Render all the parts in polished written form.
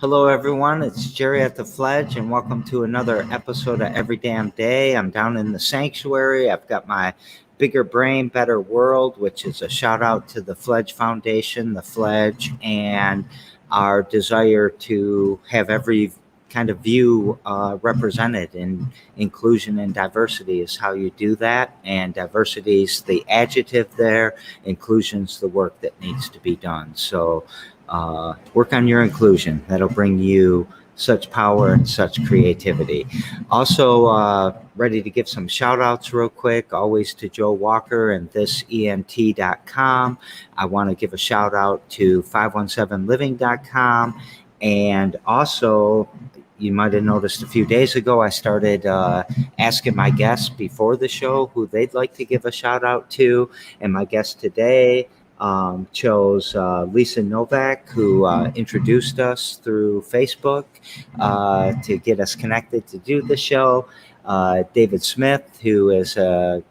Hello, everyone. It's Jerry at the Fledge, and welcome to another episode of Every Damn Day. I'm down in the sanctuary. I've got my Bigger Brain, Better World, which is a shout out to the Fledge Foundation, the Fledge, and our desire to have every kind of view represented. And inclusion and diversity is how you do that. And diversity is the adjective there, inclusion's the work that needs to be done. So, work on your inclusion. That'll bring you such power and such creativity. Also, ready to give some shout outs real quick, always to Joe Walker and thisent.com. I want to give a shout out to 517living.com. And also, you might have noticed a few days ago, I started asking my guests before the show who they'd like to give a shout out to. And my guest today chose Lisa Novak, who introduced us through Facebook to get us connected to do the show. David Smith, who is a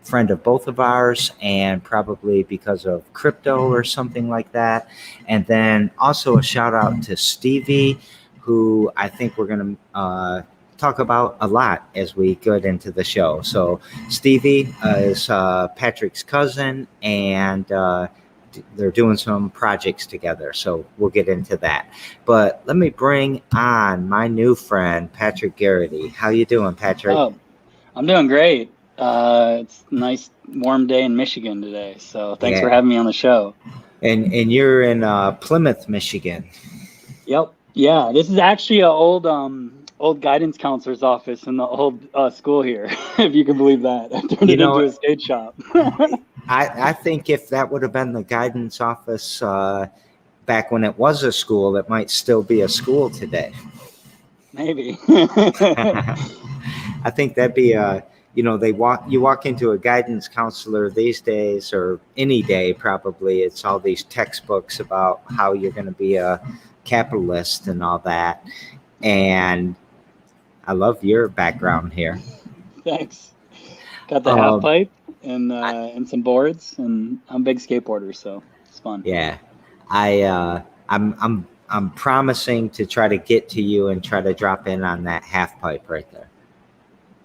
friend of both of ours, and probably because of crypto or something like that. And then also a shout out to Stevie, who I think we're going to talk about a lot as we get into the show. So Stevie is Patrick's cousin, and they're doing some projects together. So we'll get into that. But let me bring on my new friend, Patrick Garrity. How you doing, Patrick? Oh, I'm doing great. It's a nice warm day in Michigan today. So thanks for having me on the show. And you're in Plymouth, Michigan. Yep. Yeah, this is actually an old guidance counselor's office in the old school here, if you can believe that. I turned it into a skate shop. I think if that would have been the guidance office back when it was a school, it might still be a school today. Maybe. I think that'd be you walk into a guidance counselor these days, or any day probably, it's all these textbooks about how you're going to be a capitalist and all that. And I love your background here. Thanks. Got the half pipe and some boards, and I'm a big skateboarder, so it's fun. Yeah, I'm promising to try to get to you and try to drop in on that half pipe right there.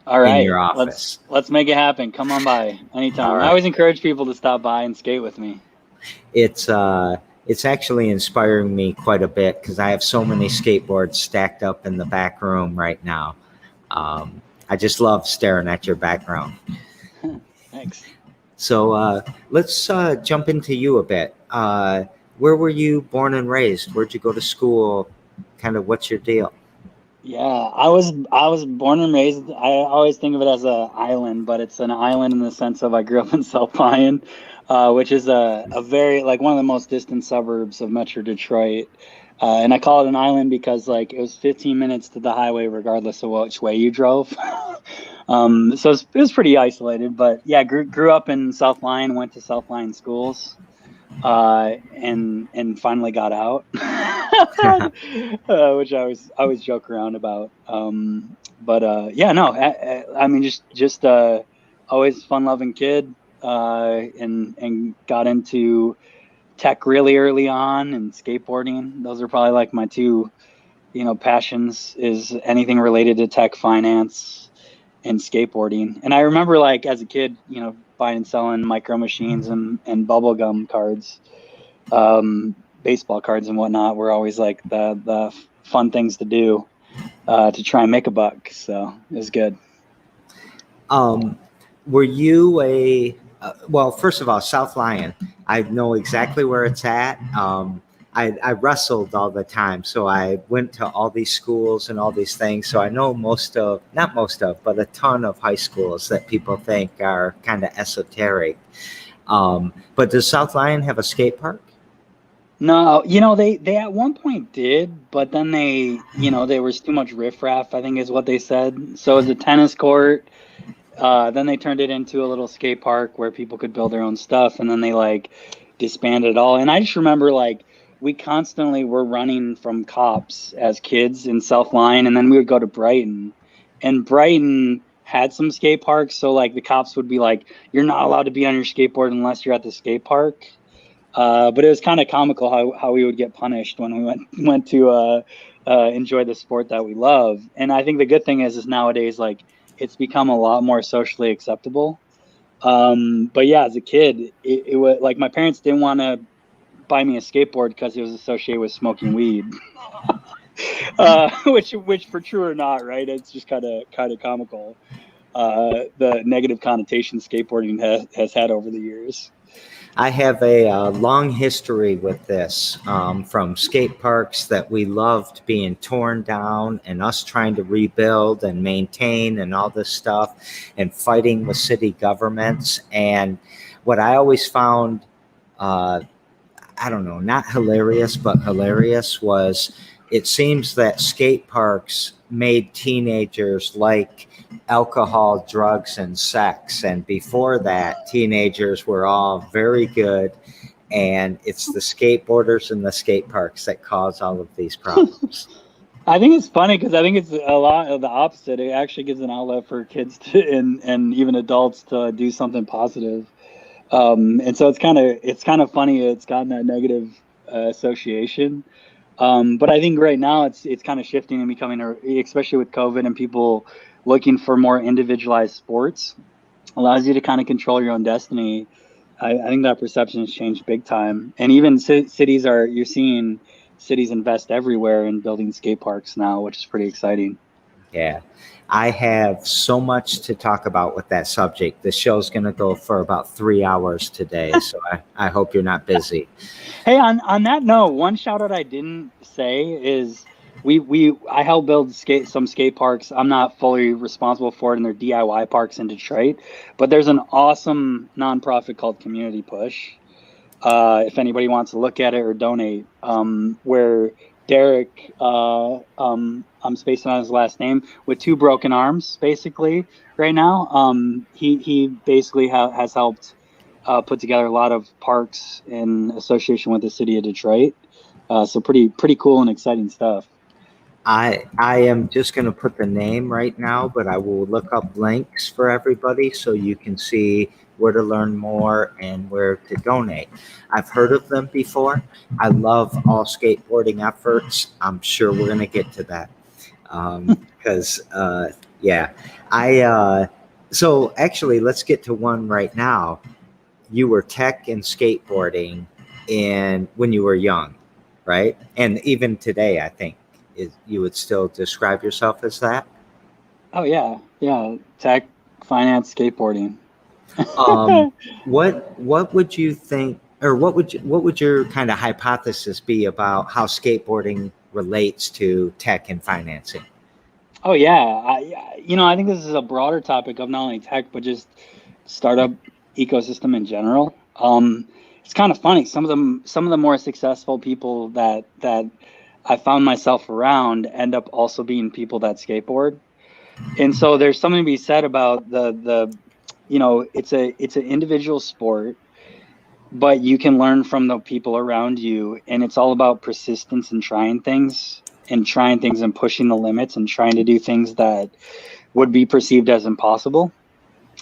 All right, in your office. Let's make it happen. Come on by anytime. Right. I always encourage people to stop by and skate with me. It's actually inspiring me quite a bit because I have so many skateboards stacked up in the back room right now. I just love staring at your background. Thanks. So let's jump into you a bit. Where were you born and raised? Where'd you go to school? Kind of what's your deal? Yeah, I was born and raised. I always think of it as an island, but it's an island in the sense of I grew up in South Lyon, which is a very, like, one of the most distant suburbs of Metro Detroit. And I call it an island because, like, it was 15 minutes to the highway regardless of which way you drove. So it was pretty isolated. But yeah, grew up in South Lyon, went to South Lyon schools, and finally got out, which I always joke around about. Yeah, no, I mean, just always fun-loving kid, and got into tech really early on, and skateboarding. Those are probably like my two, passions, is anything related to tech, finance, and skateboarding. And I remember, like, as a kid, buying and selling micro machines and bubblegum cards, baseball cards and whatnot were always like the fun things to do, to try and make a buck. So it was good. Were you well, first of all, South Lyon, I know exactly where it's at. I wrestled all the time, so I went to all these schools and all these things. So I know not most of, but a ton of high schools that people think are kind of esoteric. But does South Lyon have a skate park? No, they at one point did, but then there was too much riffraff, I think is what they said. So it was a tennis court. Then they turned it into a little skate park where people could build their own stuff, and then they disbanded it all. And I just remember we constantly were running from cops as kids in South Lyon, and then we would go to Brighton, and Brighton had some skate parks. So the cops would be like, "You're not allowed to be on your skateboard unless you're at the skate park." But it was kind of comical how we would get punished when we went to enjoy the sport that we love. And I think the good thing is nowadays, like, it's become a lot more socially acceptable. But yeah, as a kid, it was like my parents didn't want to buy me a skateboard because it was associated with smoking weed. Which for true or not, right? It's just kind of comical. The negative connotation skateboarding has had over the years. I have a long history with this, from skate parks that we loved being torn down and us trying to rebuild and maintain and all this stuff and fighting with city governments. And what I always found, uh, I don't know, not hilarious, but hilarious was it seems that skate parks made teenagers like alcohol, drugs, and sex. And before that, teenagers were all very good. And it's the skateboarders and the skate parks that cause all of these problems. I think it's funny because I think it's a lot of the opposite. It actually gives an outlet for kids to and even adults to do something positive. And so it's kind of funny. It's gotten that negative association. But I think right now it's kind of shifting and becoming, especially with COVID and people looking for more individualized sports, allows you to kind of control your own destiny. I think that perception has changed big time. And even you're seeing cities invest everywhere in building skate parks now, which is pretty exciting. Yeah. I have so much to talk about with that subject. The show's going to go for about 3 hours today. So I hope you're not busy. Hey, on that note, one shout out I didn't say is I help build some skate parks. I'm not fully responsible for it, and they're DIY parks in Detroit. But there's an awesome nonprofit called Community Push. If anybody wants to look at it or donate, where Derek, I'm spacing on his last name, with two broken arms, basically right now. He basically has helped put together a lot of parks in association with the city of Detroit. So pretty cool and exciting stuff. I am just going to put the name right now, but I will look up links for everybody so you can see where to learn more and where to donate. I've heard of them before. I love all skateboarding efforts. I'm sure we're going to get to that because yeah, so actually let's get to one right now. You were tech and skateboarding when you were young, right? And even today, I think you would still describe yourself as that. Oh yeah, tech, finance, skateboarding. What would you think, or what would your kind of hypothesis be about how skateboarding relates to tech and financing? Oh yeah, I think this is a broader topic of not only tech but just startup ecosystem in general. It's kind of funny. Some of the more successful people that I found myself around end up also being people that skateboard. And so there's something to be said about it's an individual sport, but you can learn from the people around you, and it's all about persistence and trying things and pushing the limits and trying to do things that would be perceived as impossible.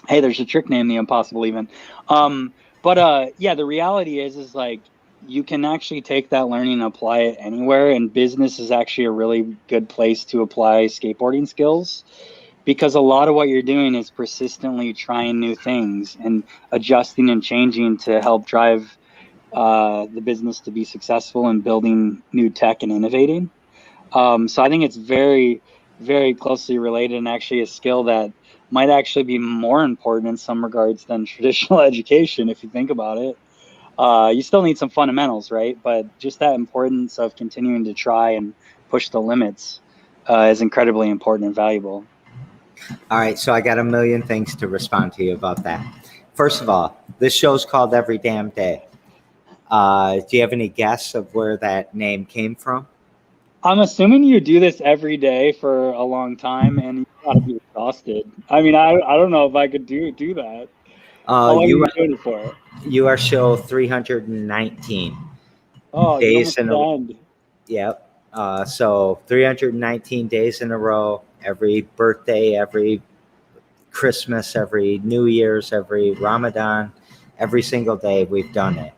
Hey, there's a trick name, the impossible even. Yeah, the reality is like you can actually take that learning and apply it anywhere, and business is actually a really good place to apply skateboarding skills, because a lot of what you're doing is persistently trying new things and adjusting and changing to help drive the business to be successful and building new tech and innovating. So I think it's very, very closely related, and actually a skill that might actually be more important in some regards than traditional education, if you think about it. You still need some fundamentals, right? But just that importance of continuing to try and push the limits is incredibly important and valuable. All right, so I got a million things to respond to you about that. First of all, this show's called Every Damn Day. Do you have any guess of where that name came from? I'm assuming you do this every day for a long time, and you gotta be exhausted. I mean, I don't know if I could do that. How long are you doing it for? You are show 319 Oh, you're days almost in to the a end. yep. So 319 days in a row, every birthday, every Christmas, every New Year's, every Ramadan, every single day we've done it.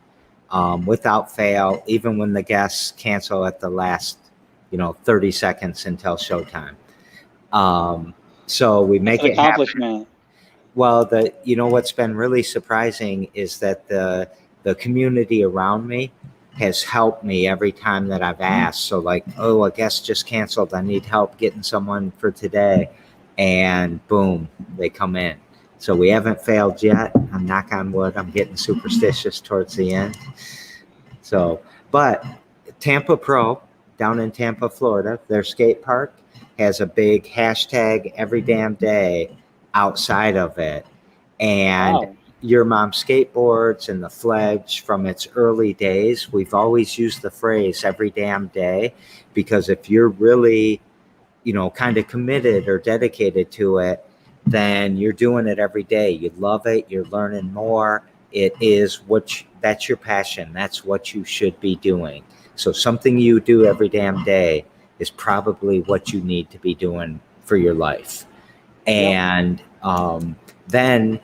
without fail, even when the guests cancel at the last, 30 seconds until showtime. So we That's make an it happen. accomplishment. Well, what's been really surprising is that the community around me has helped me every time that I've asked. So like, oh, a guest just canceled. I need help getting someone for today. And boom, they come in. So we haven't failed yet. I'm knock on wood. I'm getting superstitious towards the end. So, but Tampa Pro down in Tampa, Florida, their skate park has a big hashtag every damn day outside of it. And Wow. Your Mom Skateboards and the Fledge from its early days, we've always used the phrase every damn day, because if you're really, kind of committed or dedicated to it, then you're doing it every day. You love it. You're learning more. It is that's your passion. That's what you should be doing. So something you do every damn day is probably what you need to be doing for your life. And then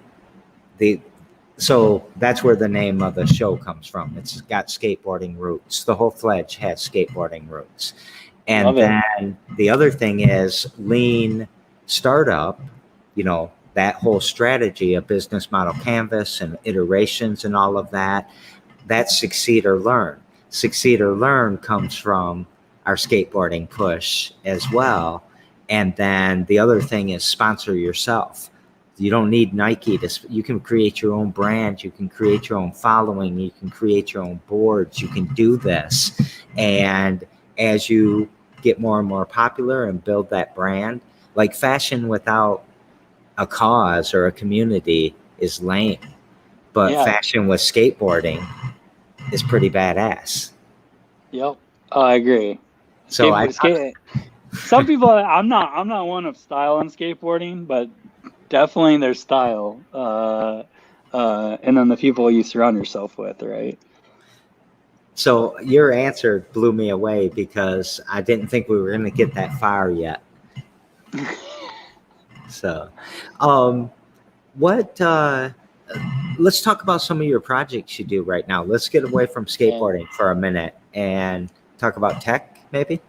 so that's where the name of the show comes from. It's got skateboarding roots. The whole Fledge has skateboarding roots. And then the other thing is lean startup, that whole strategy, a business model canvas and iterations and all of that, that's succeed or learn. Succeed or learn comes from our skateboarding push as well. And then the other thing is sponsor yourself. You don't need Nike you can create your own brand. You can create your own following. You can create your own boards. You can do this. And as you get more and more popular and build that brand, like fashion without a cause or a community is lame, but fashion with skateboarding is pretty badass. Yep. I agree. So some people, I'm not one of style in skateboarding, but definitely there's style. And then the people you surround yourself with, right? So your answer blew me away because I didn't think we were going to get that far yet. So, let's talk about some of your projects you do right now. Let's get away from skateboarding for a minute and talk about tech, maybe.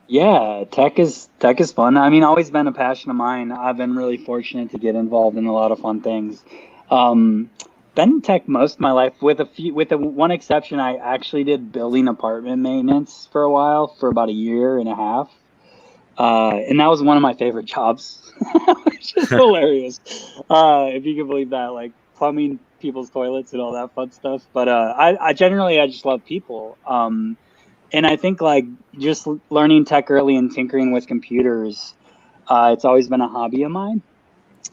Yeah, tech is fun. I mean, always been a passion of mine. I've been really fortunate to get involved in a lot of fun things. Been in tech most of my life, with one exception. I actually did building apartment maintenance for a while, for about a year and a half. And that was one of my favorite jobs, which is hilarious. If you can believe that, like plumbing people's toilets and all that fun stuff. But I just love people. And I think like just learning tech early and tinkering with computers, it's always been a hobby of mine.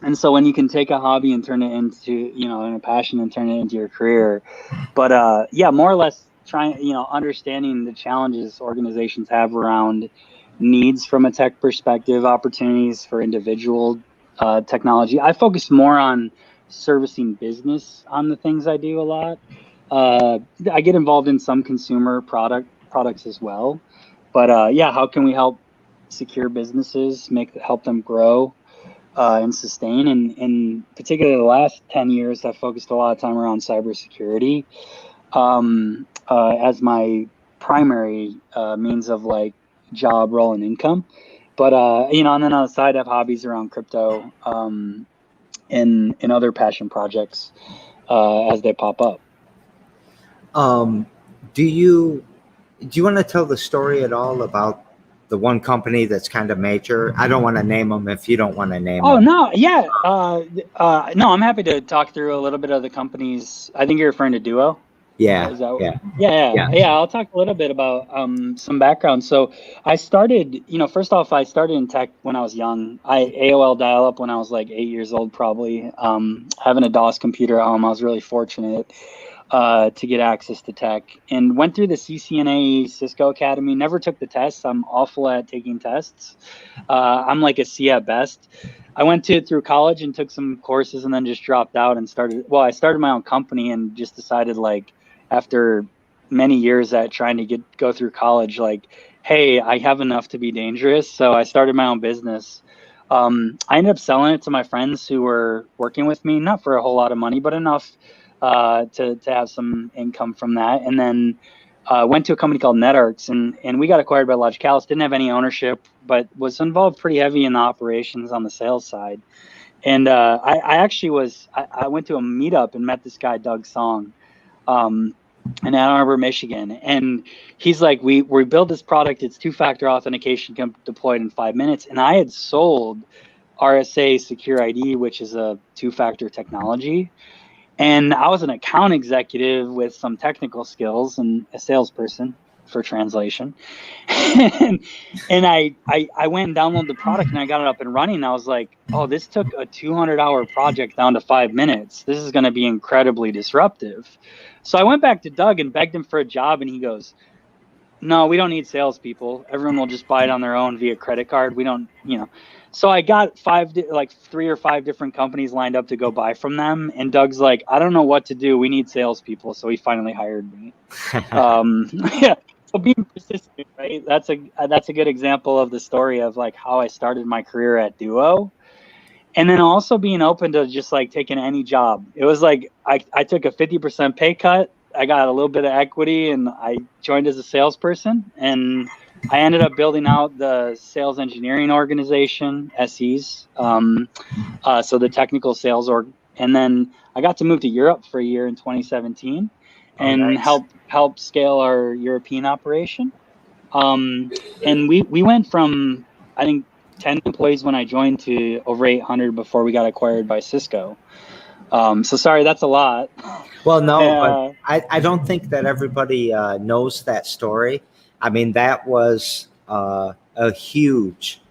And so when you can take a hobby and turn it into, and a passion and turn it into your career, but more or less trying, understanding the challenges organizations have around needs from a tech perspective, opportunities for individual technology. I focus more on servicing business on the things I do a lot. I get involved in some consumer products as well, but how can we help secure businesses, help them grow and sustain? And in particular, the last 10 years, I've focused a lot of time around cybersecurity as my primary means of like job, role, and income. But and then on the side, I have hobbies around crypto and other passion projects as they pop up. Do you want to tell the story at all about the one company that's kind of major? I don't want to name them if you don't want to name them. Oh, no. Yeah. No, I'm happy to talk through a little bit of the companies. I think you're referring to Duo. Yeah. I'll talk a little bit about some background. So I started, first off, I started in tech when I was young. AOL dial-up when I was like 8 years old, probably. Having a DOS computer at home, I was really fortunate to get access to tech, and went through the CCNA Cisco Academy. Never took the tests. I'm awful at taking tests. I'm like a C at best. I went through college and took some courses and then just dropped out and I started my own company and just decided, like, after many years at trying to go through college, like, hey, I have enough to be dangerous. So I started my own business. I ended up selling it to my friends who were working with me, not for a whole lot of money, but enough to have some income from that. And then went to a company called NetArcs, and we got acquired by Logicalis. Didn't have any ownership, but was involved pretty heavy in the operations on the sales side. And I actually I went to a meetup and met this guy, Doug Song, in Ann Arbor, Michigan. And he's like, we built this product. It's two-factor authentication deployed in 5 minutes. And I had sold RSA Secure ID, which is a two-factor technology. And I was an account executive with some technical skills and a salesperson for translation. and I went and downloaded the product and I got it up and running. And I was like, oh, this took a 200-hour project down to 5 minutes. This is going to be incredibly disruptive. So I went back to Doug and begged him for a job. And he goes, no, we don't need salespeople. Everyone will just buy it on their own via credit card. We don't, So I got 3 or 5 different companies lined up to go buy from them. And Doug's like, I don't know what to do. We need salespeople. So he finally hired me. Yeah. So being persistent, right? That's a good example of the story of like how I started my career at Duo. And then also being open to just like taking any job. It was like I took a 50% pay cut. I got a little bit of equity and I joined as a salesperson, and I ended up building out the sales engineering organization, SEs. So the technical sales org. And then I got to move to Europe for a year in 2017 and help scale our European operation. And we went from, I think, 10 employees when I joined to over 800 before we got acquired by Cisco. So sorry, that's a lot. Well, no, but I don't think that everybody knows that story. I mean, that was a huge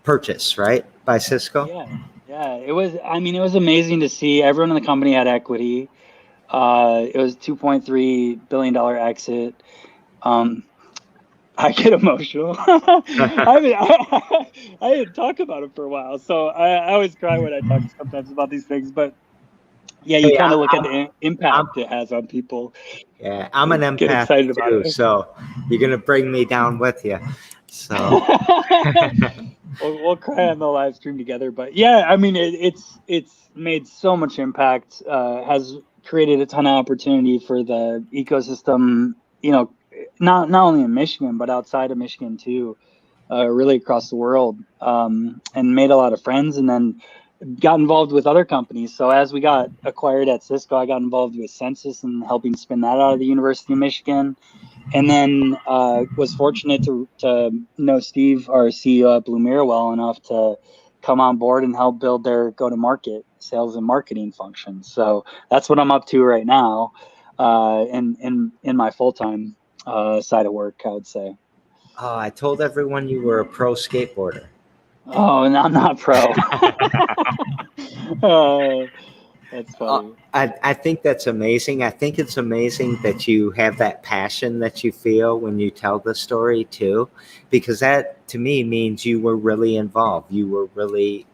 purchase, right, by Cisco? Yeah. It was amazing to see. Everyone in the company had equity. It was $2.3 billion exit. I get emotional. I didn't talk about it for a while, so I always cry when I talk sometimes about these things. But yeah, you kind of look at the impact it has on people. Yeah, I'm an empath too, so you're gonna bring me down with you. So we'll cry on the live stream together. But yeah, I mean, it's made so much impact. Has created a ton of opportunity for the ecosystem. Not only in Michigan, but outside of Michigan too, really across the world, and made a lot of friends, and then got involved with other companies. So as we got acquired at Cisco, I got involved with Census and helping spin that out of the University of Michigan. And then was fortunate to know Steve, our CEO at Blumira, well enough to come on board and help build their go-to-market sales and marketing functions. So that's what I'm up to right now, in my full-time side of work, I would say. Oh, I told everyone you were a pro skateboarder. Oh, and I'm not pro. That's funny. I think that's amazing. I think it's amazing that you have that passion that you feel when you tell the story too, because that to me means you were really involved. You were really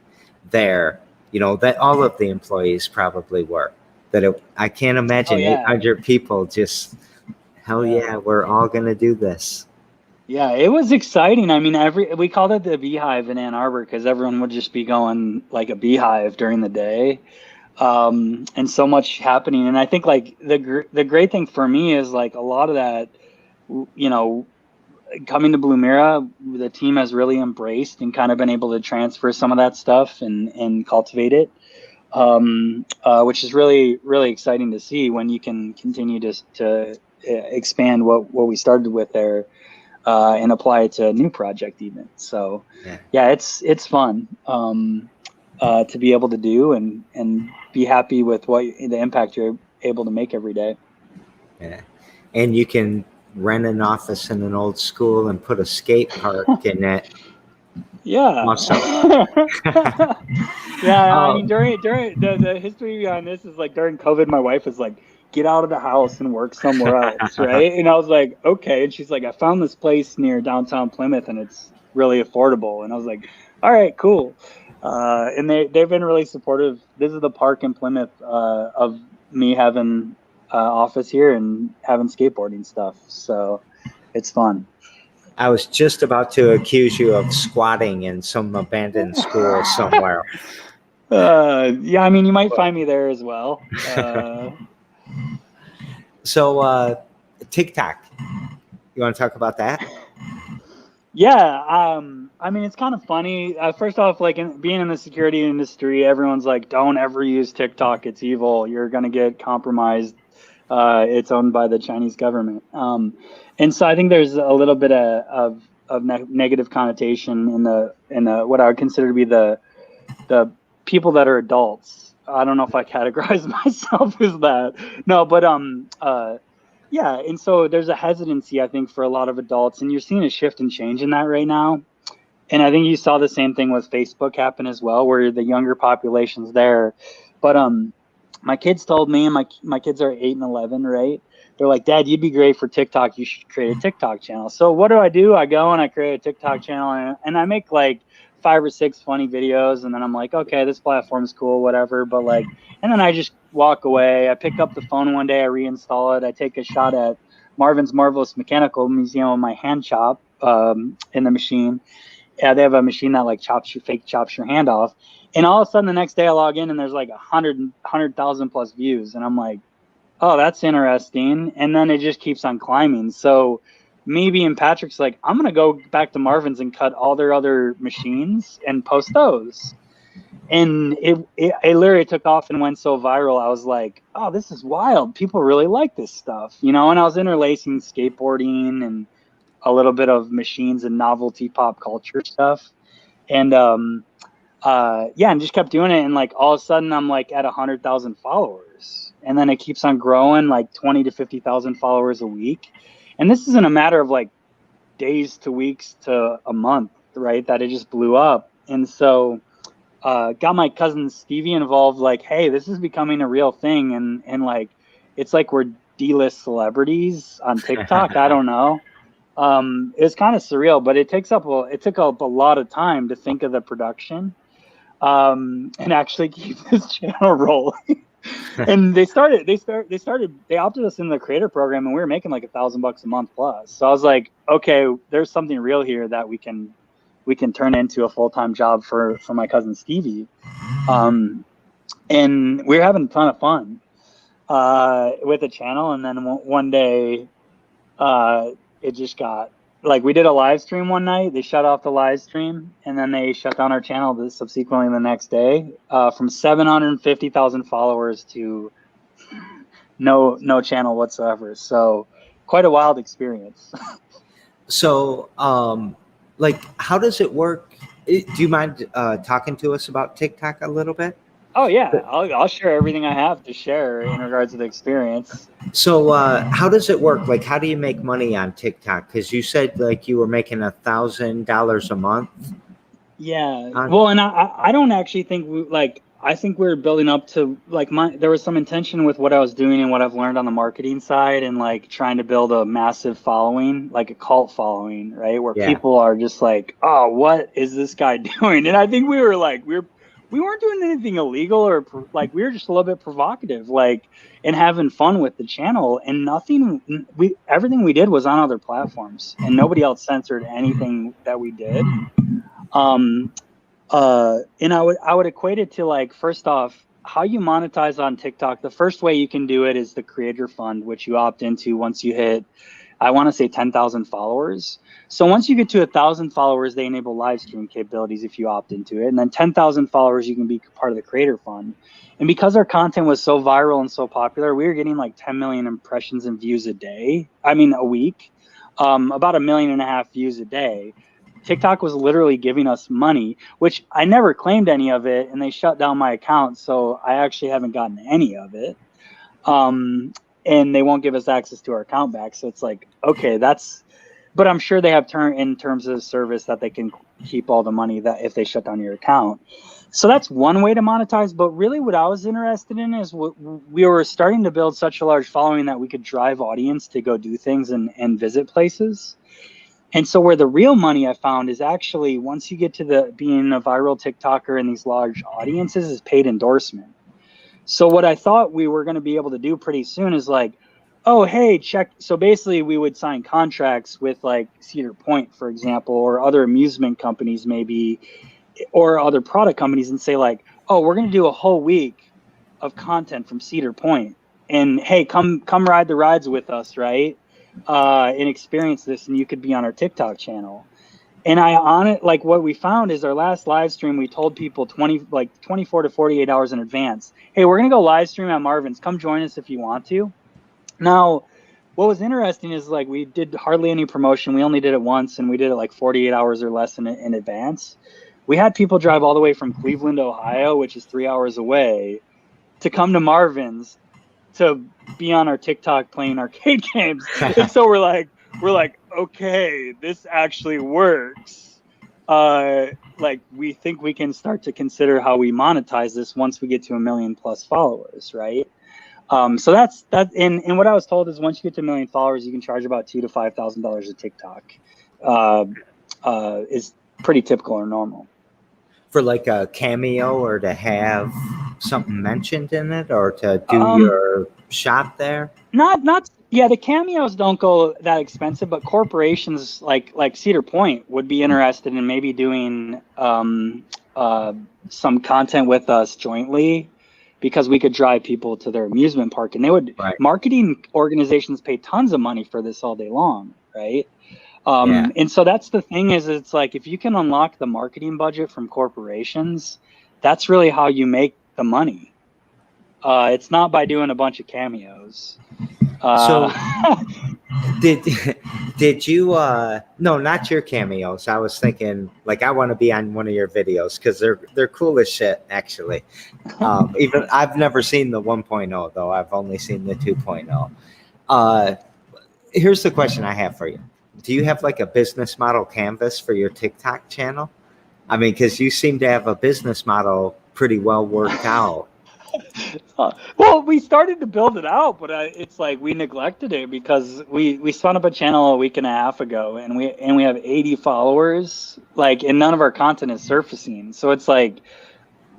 there. That all of the employees probably were. I can't imagine 800 people just, hell yeah, we're all going to do this. Yeah, it was exciting. I mean, we called it the beehive in Ann Arbor because everyone would just be going like a beehive during the day, and so much happening. And I think like the great thing for me is like a lot of that, coming to Blumira, the team has really embraced and kind of been able to transfer some of that stuff and cultivate it, which is really, really exciting to see when you can continue to expand what we started with there. And apply it to a new project even. So yeah, it's fun to be able to do and be happy with the impact you're able to make every day. Yeah. And you can rent an office in an old school and put a skate park in it. Yeah. Awesome. Yeah. I mean, during the history behind this is like during COVID, my wife was like, get out of the house and work somewhere else, right? And I was like, okay. And she's like, I found this place near downtown Plymouth and it's really affordable. And I was like, all right, cool. And they've been really supportive. This is the park in Plymouth of me having office here and having skateboarding stuff. So it's fun. I was just about to accuse you of squatting in some abandoned school somewhere. Yeah, I mean, you might find me there as well. So TikTok, you want to talk about that? Yeah, I mean, it's kind of funny. First off, like being in the security industry, everyone's like, "Don't ever use TikTok. It's evil. You're gonna get compromised. It's owned by the Chinese government." And so I think there's a little bit of negative connotation in the what I would consider to be the people that are adults. I don't know if I categorize myself as that. No, but yeah, and so there's a hesitancy, I think, for a lot of adults, and you're seeing a shift and change in that right now. And I think you saw the same thing with Facebook happen as well, where the younger population's there. But my kids told me, and my kids are 8 and 11, right? They're like, "Dad, you'd be great for TikTok. You should create a TikTok channel." So what do? I go and I create a TikTok channel, and I make like 5 or 6 funny videos, and then I'm like, okay, this platform's cool, whatever. But like, and then I just walk away. I pick up the phone one day, I reinstall it, I take a shot at Marvin's Marvelous Mechanical Museum with my hand chop in the machine. Yeah, they have a machine that like fake chops your hand off. And all of a sudden the next day I log in and there's like 100,000 plus views. And I'm like, oh, that's interesting. And then it just keeps on climbing. So me being Patrick's like, I'm going to go back to Marvin's and cut all their other machines and post those. And it literally took off and went so viral. I was like, oh, this is wild. People really like this stuff, you know? And I was interlacing skateboarding and a little bit of machines and novelty pop culture stuff. And yeah, and just kept doing it. And like all of a sudden I'm like at 100,000 followers. And then it keeps on growing, like 20 to 50,000 followers a week. And this isn't a matter of like days to weeks to a month, right? That it just blew up. And so got my cousin Stevie involved, like, hey, this is becoming a real thing. And like, it's like we're D-list celebrities on TikTok. I don't know. It's kind of surreal, but it took up a lot of time to think of the production and actually keep this channel rolling. And they opted us in the creator program, and we were making like $1,000 a month plus. So I was like, okay, there's something real here that we can turn into a full-time job for my cousin Stevie. And we were having a ton of fun with the channel. And then one day it just got like, we did a live stream one night, they shut off the live stream, and then they shut down our channel subsequently the next day, from 750,000 followers to no channel whatsoever. So quite a wild experience. So like, how does it work? Do you mind talking to us about TikTok a little bit? Oh yeah, I'll share everything I have to share in regards to the experience. So how does it work? Like, how do you make money on TikTok? Because you said like you were making $1,000 a month. Yeah. Well, and I don't actually think I think we're building up to like there was some intention with what I was doing and what I've learned on the marketing side, and like trying to build a massive following, like a cult following, right? Where people are just like, oh, what is this guy doing? And I think we were like, we weren't doing anything illegal, or like we were just a little bit provocative, like, and having fun with the channel. And everything we did was on other platforms, and nobody else censored anything that we did. And I would equate it to, like, first off, how you monetize on TikTok. The first way you can do it is the creator fund, which you opt into once you hit, I want to say 10,000 followers. So once you get to 1,000 followers, they enable live stream capabilities if you opt into it. And then 10,000 followers, you can be part of the creator fund. And because our content was so viral and so popular, we were getting like 10 million impressions and views a week, about 1.5 million views a day. TikTok was literally giving us money, which I never claimed any of it, and they shut down my account. So I actually haven't gotten any of it. And they won't give us access to our account back. So it's like, okay, but I'm sure they have in terms of service that they can keep all the money that if they shut down your account. So that's one way to monetize. But really what I was interested in is we were starting to build such a large following that we could drive audience to go do things and visit places. And so where the real money I found is actually, once you get to being a viral TikToker in these large audiences, is paid endorsement. So what I thought we were going to be able to do pretty soon is like, oh, hey, check. So basically we would sign contracts with like Cedar Point, for example, or other amusement companies maybe, or other product companies, and say like, oh, we're going to do a whole week of content from Cedar Point, and hey, come ride the rides with us, right? And experience this, and you could be on our TikTok channel. And like what we found is our last live stream, we told people 24 to 48 hours in advance, hey, we're going to go live stream at Marvin's. Come join us if you want to. Now, what was interesting is like we did hardly any promotion. We only did it once, and we did it like 48 hours or less in advance. We had people drive all the way from Cleveland, Ohio, which is 3 hours away, to come to Marvin's to be on our TikTok playing arcade games. And so we're like, okay, this actually works. Like we think we can start to consider how we monetize this once we get to 1 million plus followers, right? So that's that. And what I was told is once you get to 1 million followers, you can charge about $2,000 to $5,000 a TikTok. Is pretty typical or normal. For like a cameo or to have something mentioned in it or to do your shop there? Not yeah, the cameos don't go that expensive, but corporations like Cedar Point would be interested in maybe doing some content with us jointly, because we could drive people to their amusement park, and they would marketing organizations pay tons of money for this all day long, right? And so that's the thing is it's like if you can unlock the marketing budget from corporations, that's really how you make the money. It's not by doing a bunch of cameos. So did you no, not your cameos. I was thinking like I want to be on one of your videos because they're cool as shit actually. Even I've never seen the 1.0 though. I've only seen the 2.0. Here's the question I have for you. Do you have like a business model canvas for your TikTok channel? I mean, because you seem to have a business model pretty well worked out. Well, we started to build it out, but it's like we neglected it because we spun up a channel a week and a half ago, and we have 80 followers, like, and none of our content is surfacing. So it's like,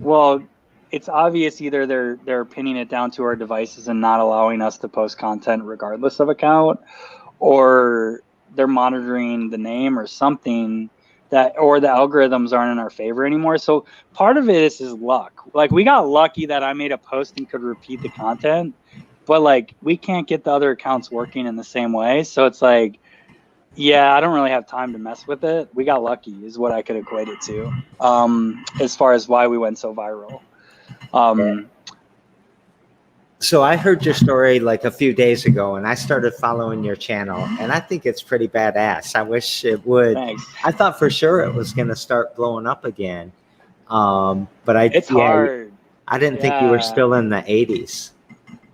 well, it's obvious either they're pinning it down to our devices and not allowing us to post content regardless of account, or they're monitoring the name or something, that or the algorithms aren't in our favor anymore. So part of it is luck. Like we got lucky that I made a post and could repeat the content, but like we can't get the other accounts working in the same way. So it's like, yeah, I don't really have time to mess with it. We got lucky is what I could equate it to, as far as why we went so viral. So I heard your story like a few days ago, and I started following your channel, and I think it's pretty badass. I wish it would. Thanks. I thought for sure it was going to start blowing up again, but it's hard. I didn't think you were still in the 80s.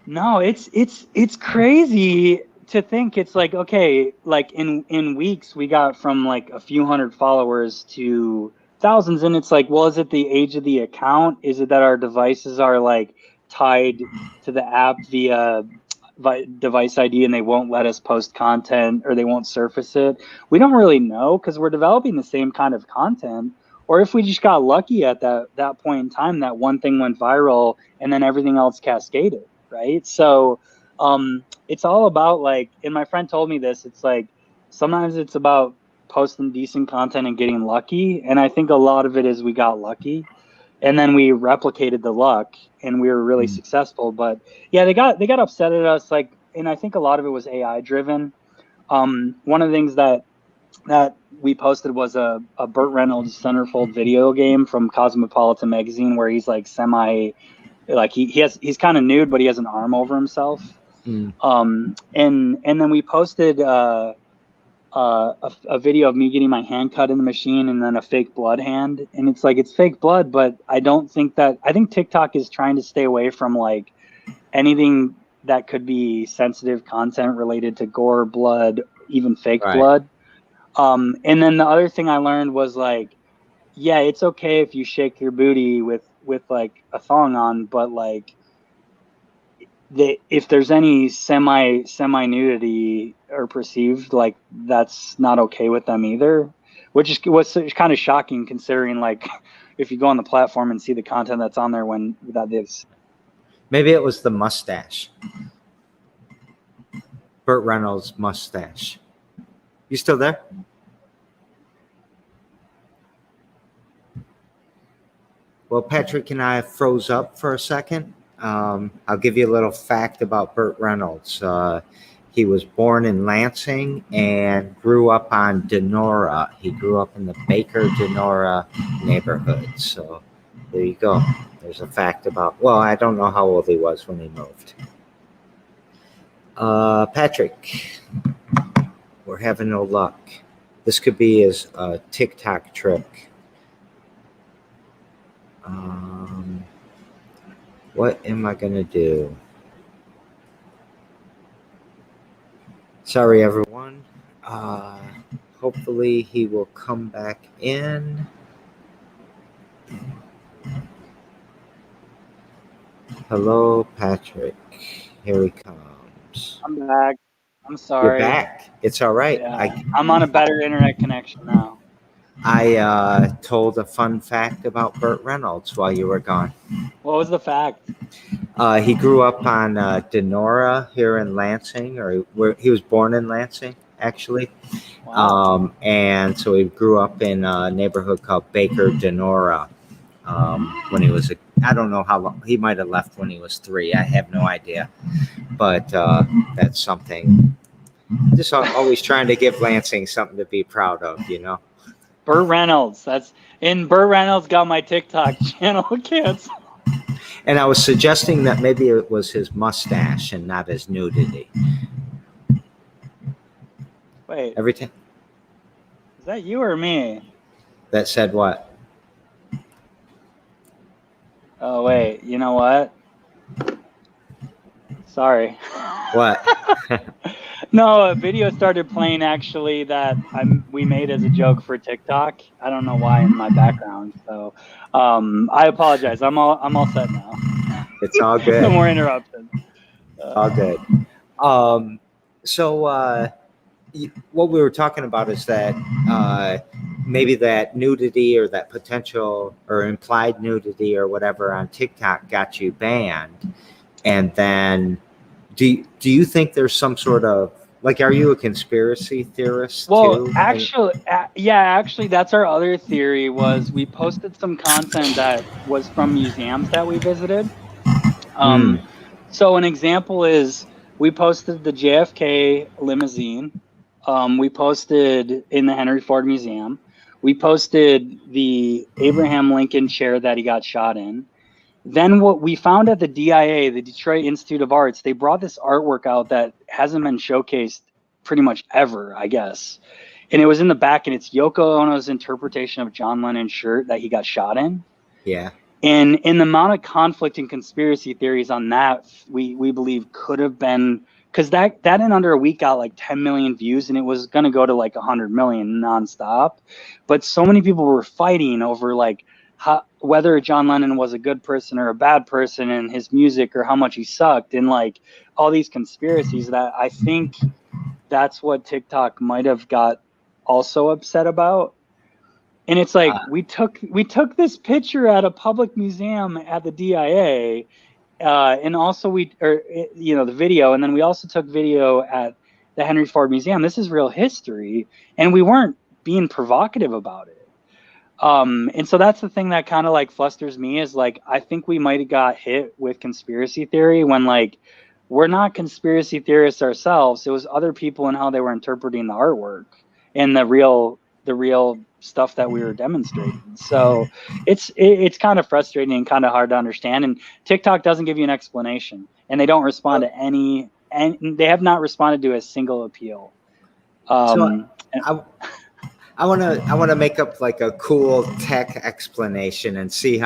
No, it's crazy to think. It's like, okay, like in weeks we got from like a few hundred followers to thousands, and it's like, well, is it the age of the account? Is it that our devices are like tied to the app via device ID and they won't let us post content or they won't surface it? We don't really know because we're developing the same kind of content, or if we just got lucky at that point in time, that one thing went viral and then everything else cascaded, right? So it's all about like, and my friend told me this, it's like sometimes it's about posting decent content and getting lucky, and I think a lot of it is we got lucky and then we replicated the luck and we were really successful. But yeah, they got upset at us, like, and I think a lot of it was AI driven. One of the things that we posted was a Burt Reynolds centerfold video game from Cosmopolitan magazine where he's like like he's kind of nude, but he has an arm over himself. And then we posted a video of me getting my hand cut in the machine and then a fake blood hand. And it's like, it's fake blood, but I think TikTok is trying to stay away from like anything that could be sensitive content related to gore, blood, even fake blood. And then the other thing I learned was like, yeah, it's okay if you shake your booty with like a thong on, but like if there's any semi nudity or perceived, like that's not okay with them either, which was kind of shocking considering like if you go on the platform and see the content that's on there when that is. Maybe it was the mustache. Burt Reynolds mustache. You still there? Well, Patrick and I froze up for a second. I'll give you a little fact about Burt Reynolds. He was born in Lansing and grew up on Denora. He grew up in the Baker Denora neighborhood. So there you go. There's a fact about, well, I don't know how old he was when he moved. Patrick, we're having no luck. This could be his TikTok trick. What am I going to do? Sorry, everyone. Hopefully he will come back in. Hello, Patrick. Here he comes. I'm back. I'm sorry. You're back. It's all right. Yeah, I'm on a better internet connection now. I told a fun fact about Burt Reynolds while you were gone. What was the fact? He grew up on Denora here in Lansing, or he was born in Lansing, actually. Wow. And so he grew up in a neighborhood called Baker Denora. When he was, I don't know how long, he might have left when he was 3. I have no idea. But that's something, just always trying to give Lansing something to be proud of, you know? Burt Reynolds. Burt Reynolds got my TikTok channel canceled. And I was suggesting that maybe it was his mustache and not his nudity. Wait. Every time. Is that you or me? That said what? Oh, wait. You know what? Sorry. What? No, a video started playing actually that we made as a joke for TikTok. I don't know why in my background. So I apologize. I'm all set now. It's all good. No more interruptions. All good. So what we were talking about is that maybe that nudity or that potential or implied nudity or whatever on TikTok got you banned. And then do you think there's some sort of, like, are you a conspiracy theorist too? Actually, that's our other theory. Was we posted some content that was from museums that we visited. So an example is we posted the JFK limousine. We posted in the Henry Ford Museum. We posted the Abraham Lincoln chair that he got shot in. Then what we found at the DIA, the Detroit Institute of Arts, they brought this artwork out that hasn't been showcased pretty much ever, I guess. And it was in the back, and it's Yoko Ono's interpretation of John Lennon's shirt that he got shot in. Yeah. And in the amount of conflict and conspiracy theories on that, we believe could have been, because that in under a week got like 10 million views, and it was going to go to like 100 million nonstop. But so many people were fighting over like whether John Lennon was a good person or a bad person in his music, or how much he sucked, and like all these conspiracies that I think that's what TikTok might have got also upset about. And it's like we took this picture at a public museum at the DIA, and also the video, and then we also took video at the Henry Ford Museum. This is real history, and we weren't being provocative about it. And so that's the thing that kind of like flusters me, is like I think we might have got hit with conspiracy theory when like we're not conspiracy theorists ourselves. It was other people and how they were interpreting the artwork and the real stuff that we were demonstrating. So it's kind of frustrating and kind of hard to understand. And TikTok doesn't give you an explanation, and they don't respond to any, and they have not responded to a single appeal. I want to make up like a cool tech explanation and see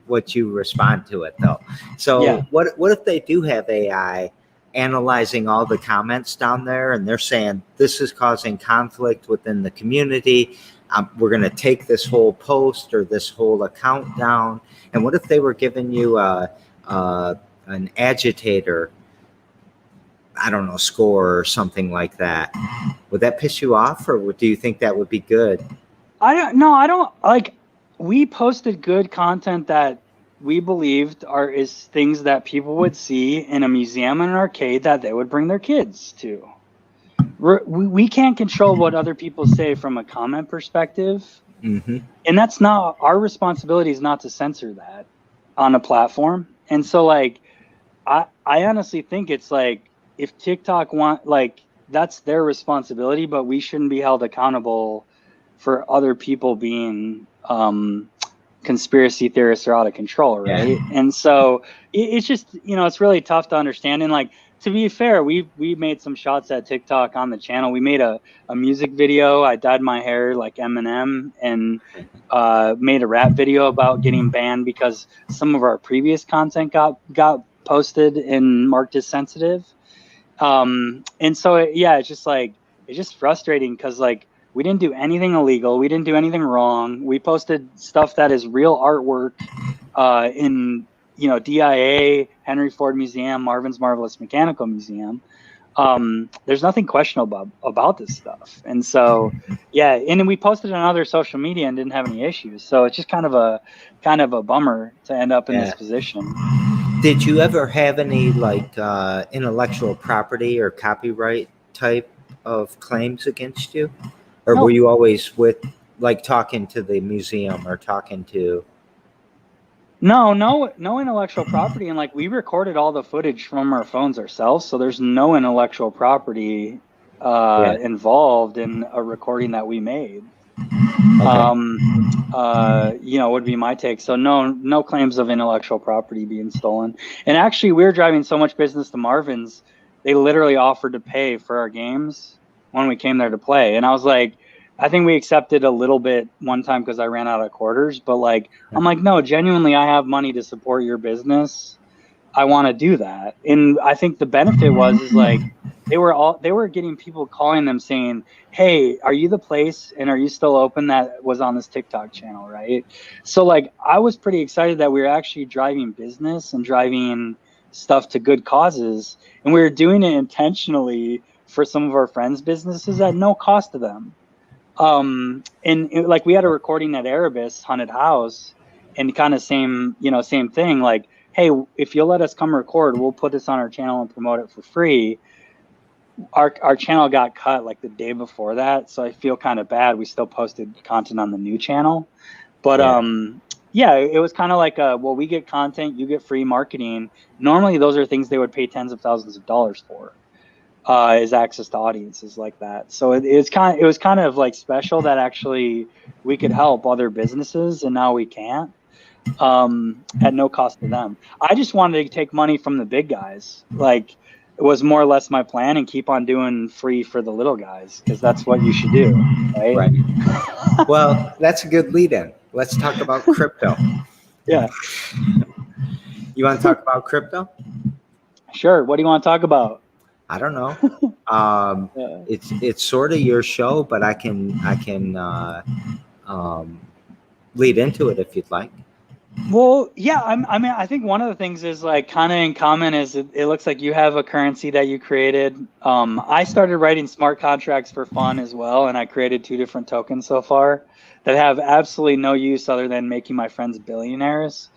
what you respond to it though. So yeah. What if they do have AI analyzing all the comments down there, and they're saying this is causing conflict within the community? We're going to take this whole post or this whole account down. And what if they were giving you an agitator, I don't know, score or something like that? Would that piss you off, or do you think that would be good? I don't like, we posted good content that we believed is things that people would see in a museum and an arcade that they would bring their kids to. We can't control what other people say from a comment perspective. Mm-hmm. And that's not our responsibility, is not to censor that on a platform. And so like, I honestly think it's like, if TikTok that's their responsibility, but we shouldn't be held accountable for other people being conspiracy theorists are out of control, right? Yeah. And so it's just, it's really tough to understand. And like, to be fair, we made some shots at TikTok on the channel. We made a music video. I dyed my hair like Eminem, and made a rap video about getting banned because some of our previous content got posted and marked as sensitive. And so it's just like, it's just frustrating because like, we didn't do anything illegal. We didn't do anything wrong. We posted stuff that is real artwork in, DIA, Henry Ford Museum, Marvin's Marvelous Mechanical Museum. There's nothing questionable about this stuff. And so, and then we posted it on other social media and didn't have any issues. So it's just kind of a bummer to end up in this position. Did you ever have any like intellectual property or copyright type of claims against you? Or Nope. were you always with like talking to the museum or talking to? No intellectual property. And like, we recorded all the footage from our phones ourselves. So there's no intellectual property involved in a recording that we made. Okay. Would be my take. So no claims of intellectual property being stolen. And actually, we were driving so much business to Marvin's, they literally offered to pay for our games when we came there to play. And I was like, I think we accepted a little bit one time because I ran out of quarters. But like, I'm like, no, genuinely, I have money to support your business. I want to do that. And I think the benefit is like, they were getting people calling them saying, hey, are you the place? And are you still open? That was on this TikTok channel, right? So like, I was pretty excited that we were actually driving business and driving stuff to good causes. And we were doing it intentionally for some of our friends' businesses at no cost to them. Like, we had a recording at Erebus Haunted House, and kind of same thing. Like, hey, if you'll let us come record, we'll put this on our channel and promote it for free. Our channel got cut like the day before that, so I feel kind of bad. We still posted content on the new channel, but it was kind of like we get content, you get free marketing. Normally, those are things they would pay tens of thousands of dollars for. Is access to audiences like that. So it was kind of like special that actually we could help other businesses, and now we can't, at no cost to them. I just wanted to take money from the big guys. Like, it was more or less my plan, and keep on doing free for the little guys, because that's what you should do, right? Well, that's a good lead in. Let's talk about crypto. Yeah. You want to talk about crypto? Sure. What do you want to talk about? I don't know. It's sort of your show, but I can lead into it if you'd like. Well, yeah, I think one of the things is like kind of in common is it looks like you have a currency that you created. I started writing smart contracts for fun as well, and I created 2 different tokens so far that have absolutely no use other than making my friends billionaires.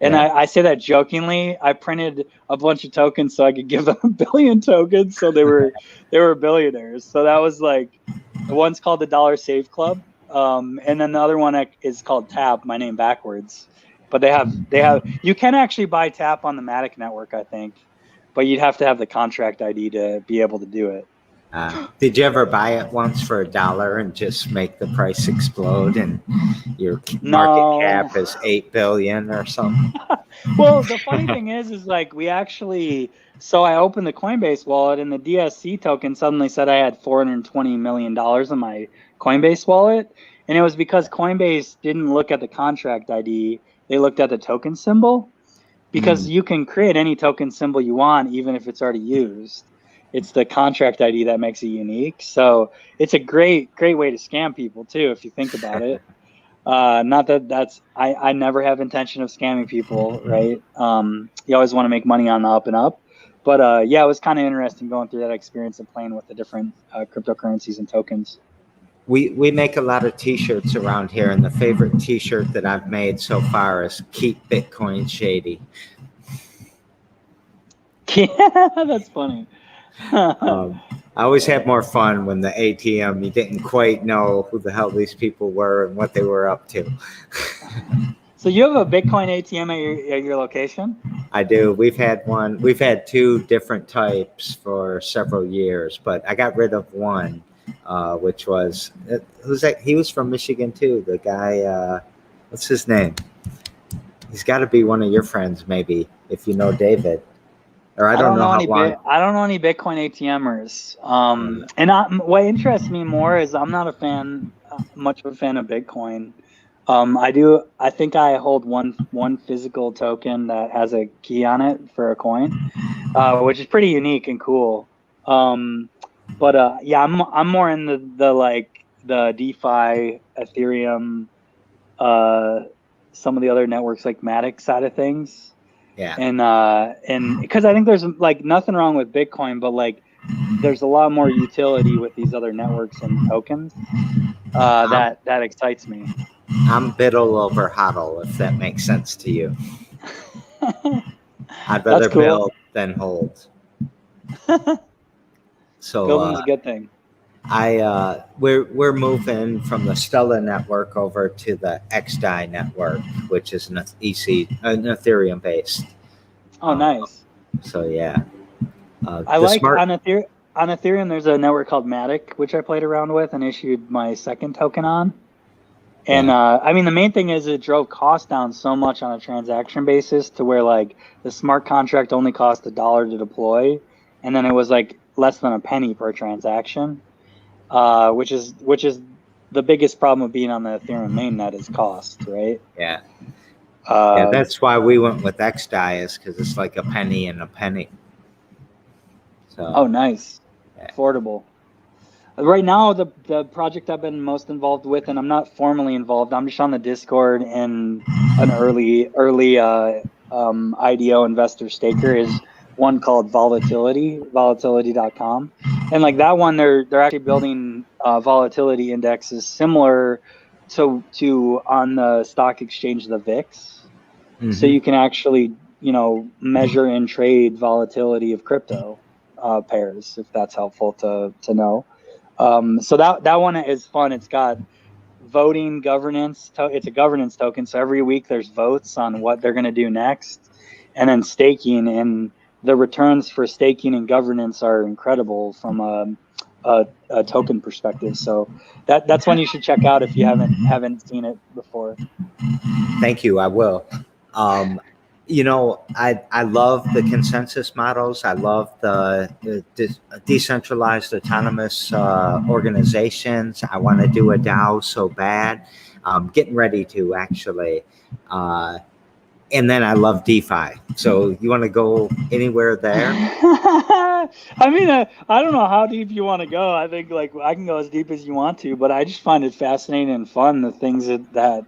And I say that jokingly. I printed a bunch of tokens so I could give them 1 billion tokens, so they were billionaires. So that was like, one's called the Dollar Save Club, and then the other one is called Tap, my name backwards. But they have you can actually buy Tap on the Matic network, I think, but you'd have to have the contract ID to be able to do it. Did you ever buy it once for $1 and just make the price explode and your market cap is 8 billion or something? Well, the funny thing is like, so I opened the Coinbase wallet, and the DSC token suddenly said I had $420 million in my Coinbase wallet. And it was because Coinbase didn't look at the contract ID. They looked at the token symbol, because you can create any token symbol you want, even if it's already used. It's the contract ID that makes it unique. So it's a great way to scam people too, if you think about it. Not that I never have intention of scamming people, right? You always want to make money on the up and up. But it was kind of interesting going through that experience and playing with the different cryptocurrencies and tokens. We make a lot of t-shirts around here, and the favorite t-shirt that I've made so far is "Keep Bitcoin Shady." Yeah, that's funny. I always had more fun when the ATM, you didn't quite know who the hell these people were and what they were up to. So you have a Bitcoin ATM at your location? I do. We've had one. We've had two different types for several years, but I got rid of one, which was who's that? He was from Michigan too. The guy, what's his name? He's got to be one of your friends, maybe, if you know David. Or I don't know how long. I don't know any Bitcoin ATMers. And what interests me more is I'm not a fan, much of a fan of Bitcoin. I think I hold one physical token that has a key on it for a coin, which is pretty unique and cool. Yeah, I'm more in the DeFi, Ethereum, some of the other networks like Matic side of things. Yeah. And because I think there's like nothing wrong with Bitcoin, but like there's a lot more utility with these other networks and tokens that excites me. I'm biddle over hodl, if that makes sense to you. I'd rather cool. build than hold. So building's a good thing. We're moving from the Stellar network over to the XDAI network, which is an Ethereum based. Oh, nice. So yeah, I like on Ethereum. There's a network called Matic, which I played around with and issued my second token on. And I mean, the main thing is it drove costs down so much on a transaction basis to where like the smart contract only cost $1 to deploy, and then it was like less than a penny per transaction, which is the biggest problem of being on the Ethereum mainnet is cost, right? Yeah. Yeah, that's why we went with XDAI, is because it's like a penny and a penny. So. Oh, nice. Yeah. Affordable. Right now, the project I've been most involved with, and I'm not formally involved, I'm just on the Discord and an early IDO investor staker, is one called volatility.com. And like that one, they're actually building volatility indexes similar to on the stock exchange, the VIX. Mm-hmm. So you can actually, measure and trade volatility of crypto pairs, if that's helpful to know. So that one is fun. It's got voting governance. It's a governance token. So every week there's votes on what they're going to do next, and then staking. And the returns for staking and governance are incredible from a token perspective. So that's one you should check out if you haven't seen it before. Thank you. I will. I love the consensus models. I love the decentralized autonomous organizations. I want to do a DAO so bad. I'm getting ready to, actually. And then I love DeFi. So you want to go anywhere there? I mean, I don't know how deep you want to go. I think like I can go as deep as you want to, but I just find it fascinating and fun, the things that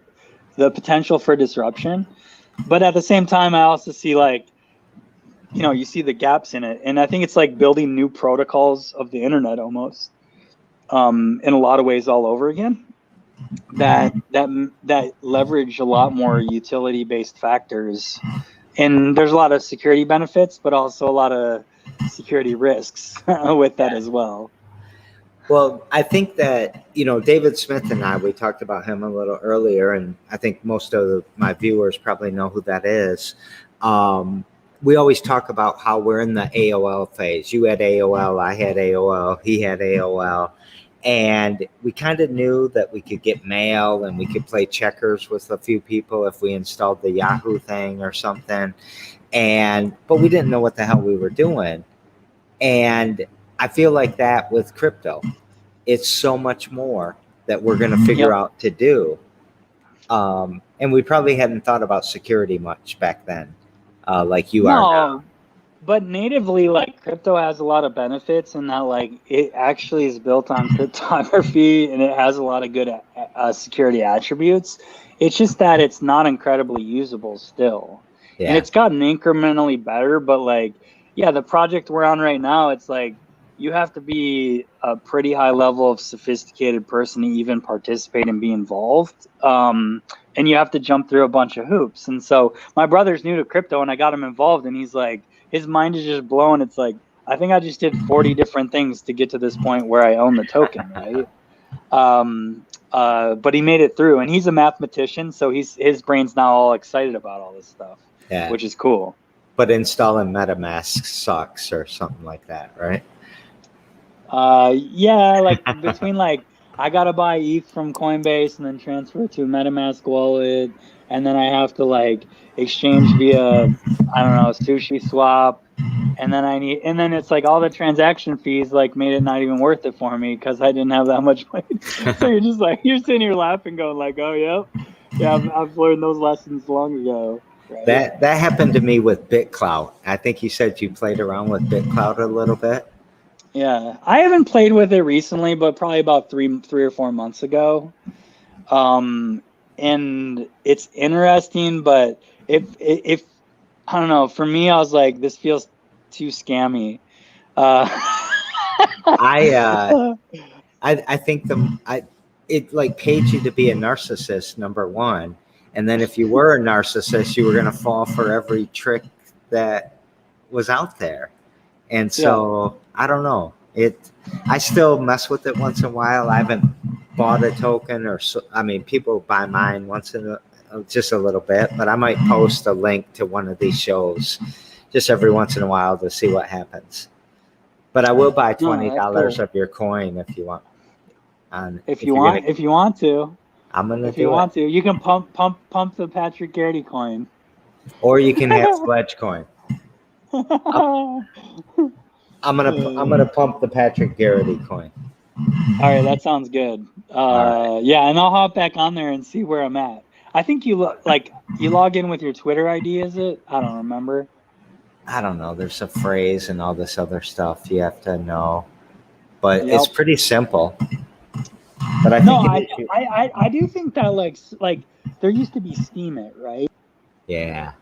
the potential for disruption. But at the same time, I also see you see the gaps in it. And I think it's like building new protocols of the internet almost, in a lot of ways all over again, that leverage a lot more utility-based factors. And there's a lot of security benefits, but also a lot of security risks with that as well. Well, I think that, David Smith and I, we talked about him a little earlier, and I think most of my viewers probably know who that is. We always talk about how we're in the AOL phase. You had AOL, I had AOL, he had AOL. And we kind of knew that we could get mail and we could play checkers with a few people if we installed the Yahoo thing or something. But we didn't know what the hell we were doing. And I feel like that with crypto. It's so much more that we're going to figure out to do. And we probably hadn't thought about security much back then, like you are now. But natively, like, crypto has a lot of benefits in that, like, it actually is built on cryptography and it has a lot of good security attributes. It's just that it's not incredibly usable still. Yeah. And it's gotten incrementally better, but, like, yeah, the project we're on right now, it's like you have to be a pretty high level of sophisticated person to even participate and be involved. And you have to jump through a bunch of hoops. And so my brother's new to crypto and I got him involved and he's like, his mind is just blown. It's like, I think I just did 40 different things to get to this point where I own the token, right? But he made it through, and he's a mathematician, so his brain's now all excited about all this stuff, which is cool. But installing MetaMask sucks or something like that, right? Yeah, like between like I gotta buy ETH from Coinbase and then transfer to a MetaMask wallet, and then I have to like exchange via Sushi Swap, and then it's like all the transaction fees like made it not even worth it for me because I didn't have that much money. So you're sitting here laughing, going like, oh yeah, I've learned those lessons long ago. Right? That happened to me with BitClout. I think you said you played around with BitClout a little bit. Yeah, I haven't played with it recently, but probably about three or 4 months ago. And it's interesting, but if I don't know, for me, I was like, this feels too scammy. I think it like paid you to be a narcissist, number one, and then if you were a narcissist, you were going to fall for every trick that was out there. And so I don't know. I still mess with it once in a while. I haven't bought a token people buy mine once in just a little bit, but I might post a link to one of these shows just every once in a while to see what happens. But I will buy $20 of your coin if you want. If you want to, I'm gonna. If you want to, you can pump the Patrick Garrity coin, or you can have Sledge coin. I'm gonna pump the Patrick Garrity coin. All right, that sounds good. Right. Yeah, and I'll hop back on there and see where I'm at. I think you log in with your Twitter ID, is it? I don't remember. I don't know. There's a phrase and all this other stuff you have to know, but it's pretty simple. But I do think that like there used to be Steemit, right? Yeah.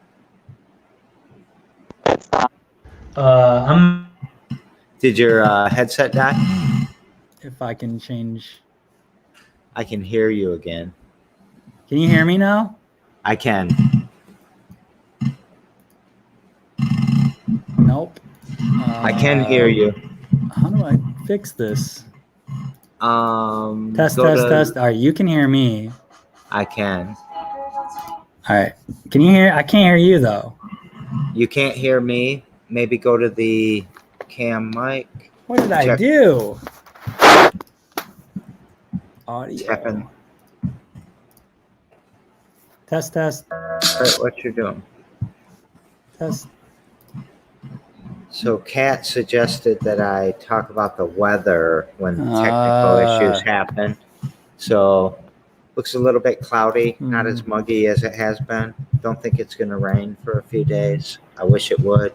Did your headset die? If I can change. I can hear you again. Can you hear me now? I can. Nope. I can hear you. How do I fix this? Test. All right, you can hear me. I can. All right. Can you hear? I can't hear you though. You can't hear me? Maybe go to the cam mic. What did I do? Audio. Test. What you're doing? Test. So Kat suggested that I talk about the weather when technical issues happen. So looks a little bit cloudy, not as muggy as it has been. Don't think it's going to rain for a few days. I wish it would.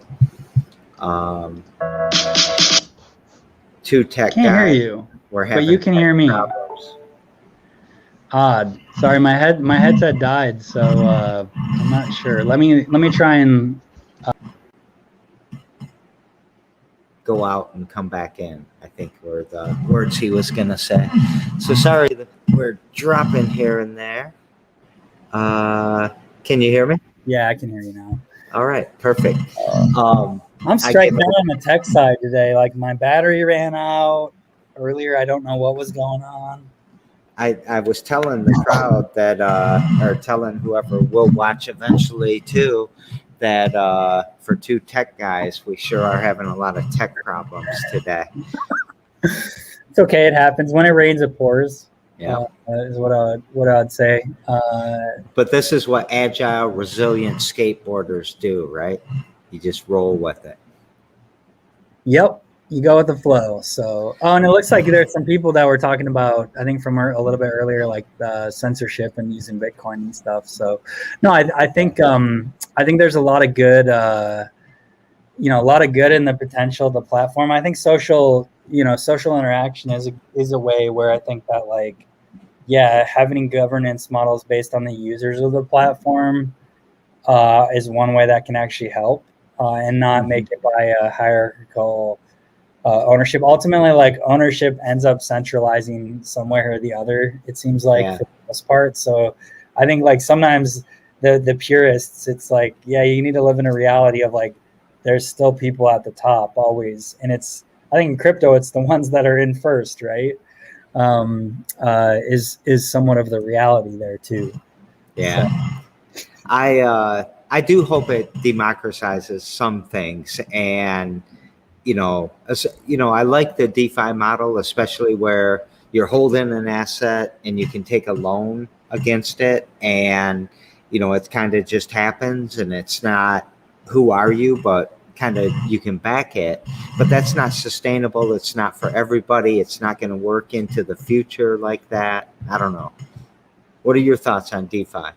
Two tech Can't guys. Hear you. We're having but you can hear me. Problems. Odd. Sorry, my headset died, so I'm not sure. Let me try and go out and come back in, I think were the words he was going to say. So sorry that we're dropping here and there. Can you hear me? Yeah, I can hear you now. All right, perfect. I'm straight down on the tech side today. Like my battery ran out earlier. I don't know what was going on. I was telling the crowd that, or telling whoever will watch eventually too, that for two tech guys, we sure are having a lot of tech problems today. It's okay. It happens. When it rains, it pours. Yeah, is what I'd say. But this is what agile, resilient skateboarders do, right? You just roll with it. Yep, you go with the flow. So, and it looks like there's some people that were talking about, I think from a little bit earlier, like censorship and using Bitcoin and stuff. So, no, I think there's a lot of good, a lot of good in the potential of the platform. I think social interaction is a way where I think that having governance models based on the users of the platform is one way that can actually help and not make it by a hierarchical ownership. Ultimately, ownership ends up centralizing somewhere or the other, it seems like, for the most part. So I think sometimes the purists, it's you need to live in a reality of there's still people at the top always. And I think in crypto, it's the ones that are in first, right? Is somewhat of the reality there too. Yeah. So. I do hope it democratizes some things, and I like the DeFi model, especially where you're holding an asset and you can take a loan against it, and it kind of just happens, and it's not who are you, but kind of you can back it. But that's not sustainable. It's not for everybody. It's not going to work into the future like that. I don't know. What are your thoughts on DeFi?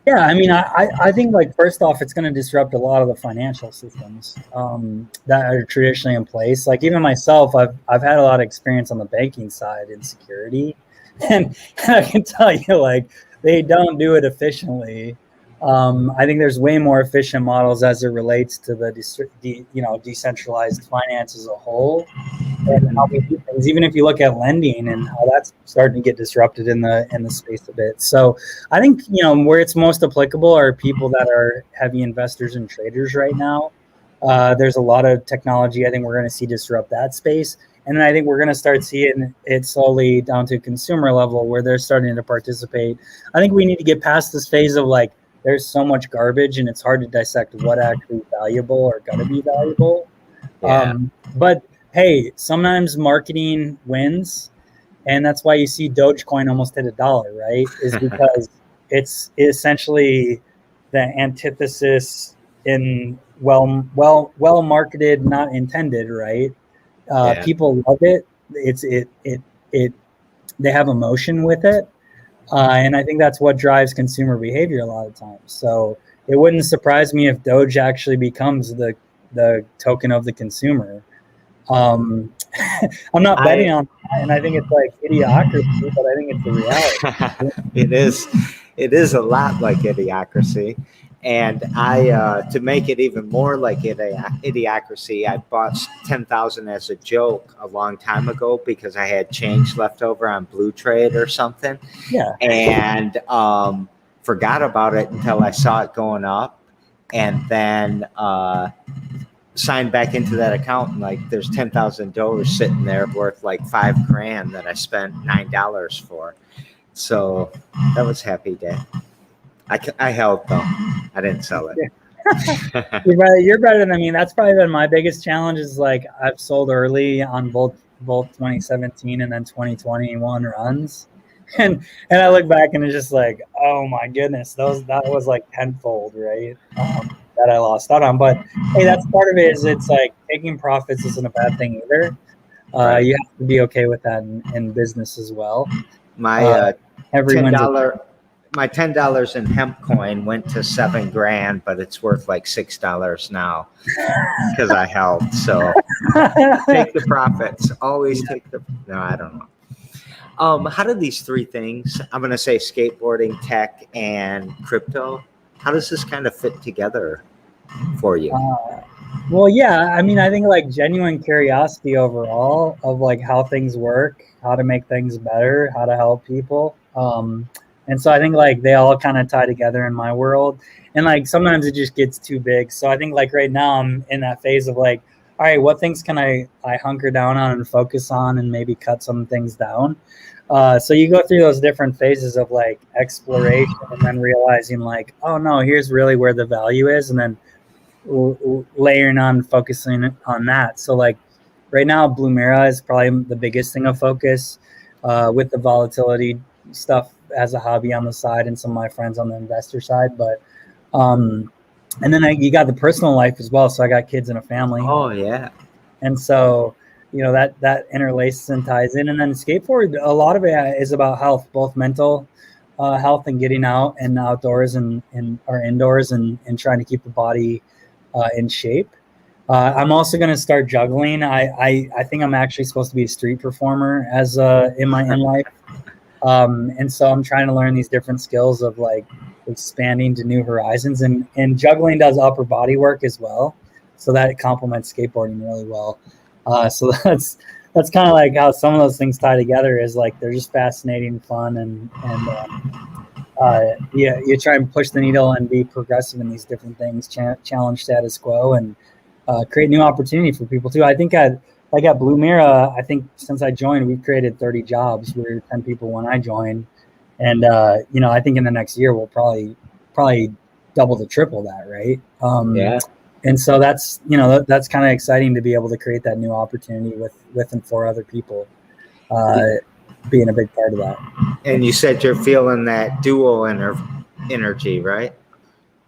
Yeah, I mean, I think, like, first off, it's going to disrupt a lot of the financial systems that are traditionally in place. Like, even myself, I've had a lot of experience on the banking side in security, and I can tell you, like, they don't do it efficiently. I think there's way more efficient models as it relates to the decentralized finance as a whole, and how we do things. Even if you look at lending and how that's starting to get disrupted in the space a bit. So I think where it's most applicable are people that are heavy investors and traders right now. There's a lot of technology I think we're going to see disrupt that space. And then I think we're going to start seeing it slowly down to consumer level where they're starting to participate. I think we need to get past this phase of, like, there's so much garbage and it's hard to dissect what actually is valuable or going to be valuable. Yeah. But hey, sometimes marketing wins, and that's why you see Dogecoin almost hit $1, right? Is because it's essentially the antithesis in well marketed, not intended, right? People love it. They have emotion with it. And I think that's what drives consumer behavior a lot of times. So it wouldn't surprise me if Doge actually becomes the token of the consumer. I'm not betting on that, and I think it's like idiocracy, but I think it's the reality. It is a lot like idiocracy. And I, to make it even more like idiocracy, I bought 10,000 as a joke a long time ago because I had change left over on Blue Trade or something. Yeah. And forgot about it until I saw it going up, and then signed back into that account, and, like, there's $10,000 sitting there worth like $5,000 that I spent $9 for. So that was happy day. I held though. I didn't sell it. You're better than me. That's probably been my biggest challenge. Is, like, I've sold early on both 2017 and then 2021 runs, and I look back and it's just like, oh my goodness, that was like tenfold, right? That I lost out on. But hey, that's part of it. Is it's like taking profits isn't a bad thing either. Right. You have to be okay with that in business as well. My $10 my $10 in hemp coin went to $7,000, but it's worth like $6 now because I held. So take the profits. Always take the. No, I don't know. How do these three things, I'm going to say skateboarding, tech, and crypto, how does this kind of fit together for you? Well, yeah, I mean, I think, like, genuine curiosity overall of, like, how things work, how to make things better, how to help people. And so I think, like, they all kind of tie together in my world. And, like, sometimes it just gets too big. So I think, like, right now I'm in that phase of, like, all right, what things can I hunker down on and focus on and maybe cut some things down? So you go through those different phases of, like, exploration and then realizing, like, oh no, here's really where the value is, and then layering on focusing on that. So, like, right now, Blue Mara is probably the biggest thing of focus, with the volatility stuff as a hobby on the side and some of my friends on the investor side. But and then you got the personal life as well. So I got kids and a family. Oh yeah. And so, that interlaces and ties in. And then skateboard, a lot of it is about health, both mental health and getting out and outdoors and or indoors and trying to keep the body in shape. I'm also going to start juggling. I think I'm actually supposed to be a street performer as in my life. And so I'm trying to learn these different skills of, like, expanding to new horizons, and juggling does upper body work as well. So that complements skateboarding really well. So that's kind of like how some of those things tie together, is, like, they're just fascinating, fun, and you try and push the needle and be progressive in these different things, challenge status quo, and create new opportunity for people too. I think at Blue Mira, I think since I joined, we've created 30 jobs. We were 10 people when I joined, and I think in the next year we'll probably double to triple that, right? Yeah. And so that's that's kind of exciting to be able to create that new opportunity with and for other people, being a big part of that. And you said you're feeling that dual energy, right?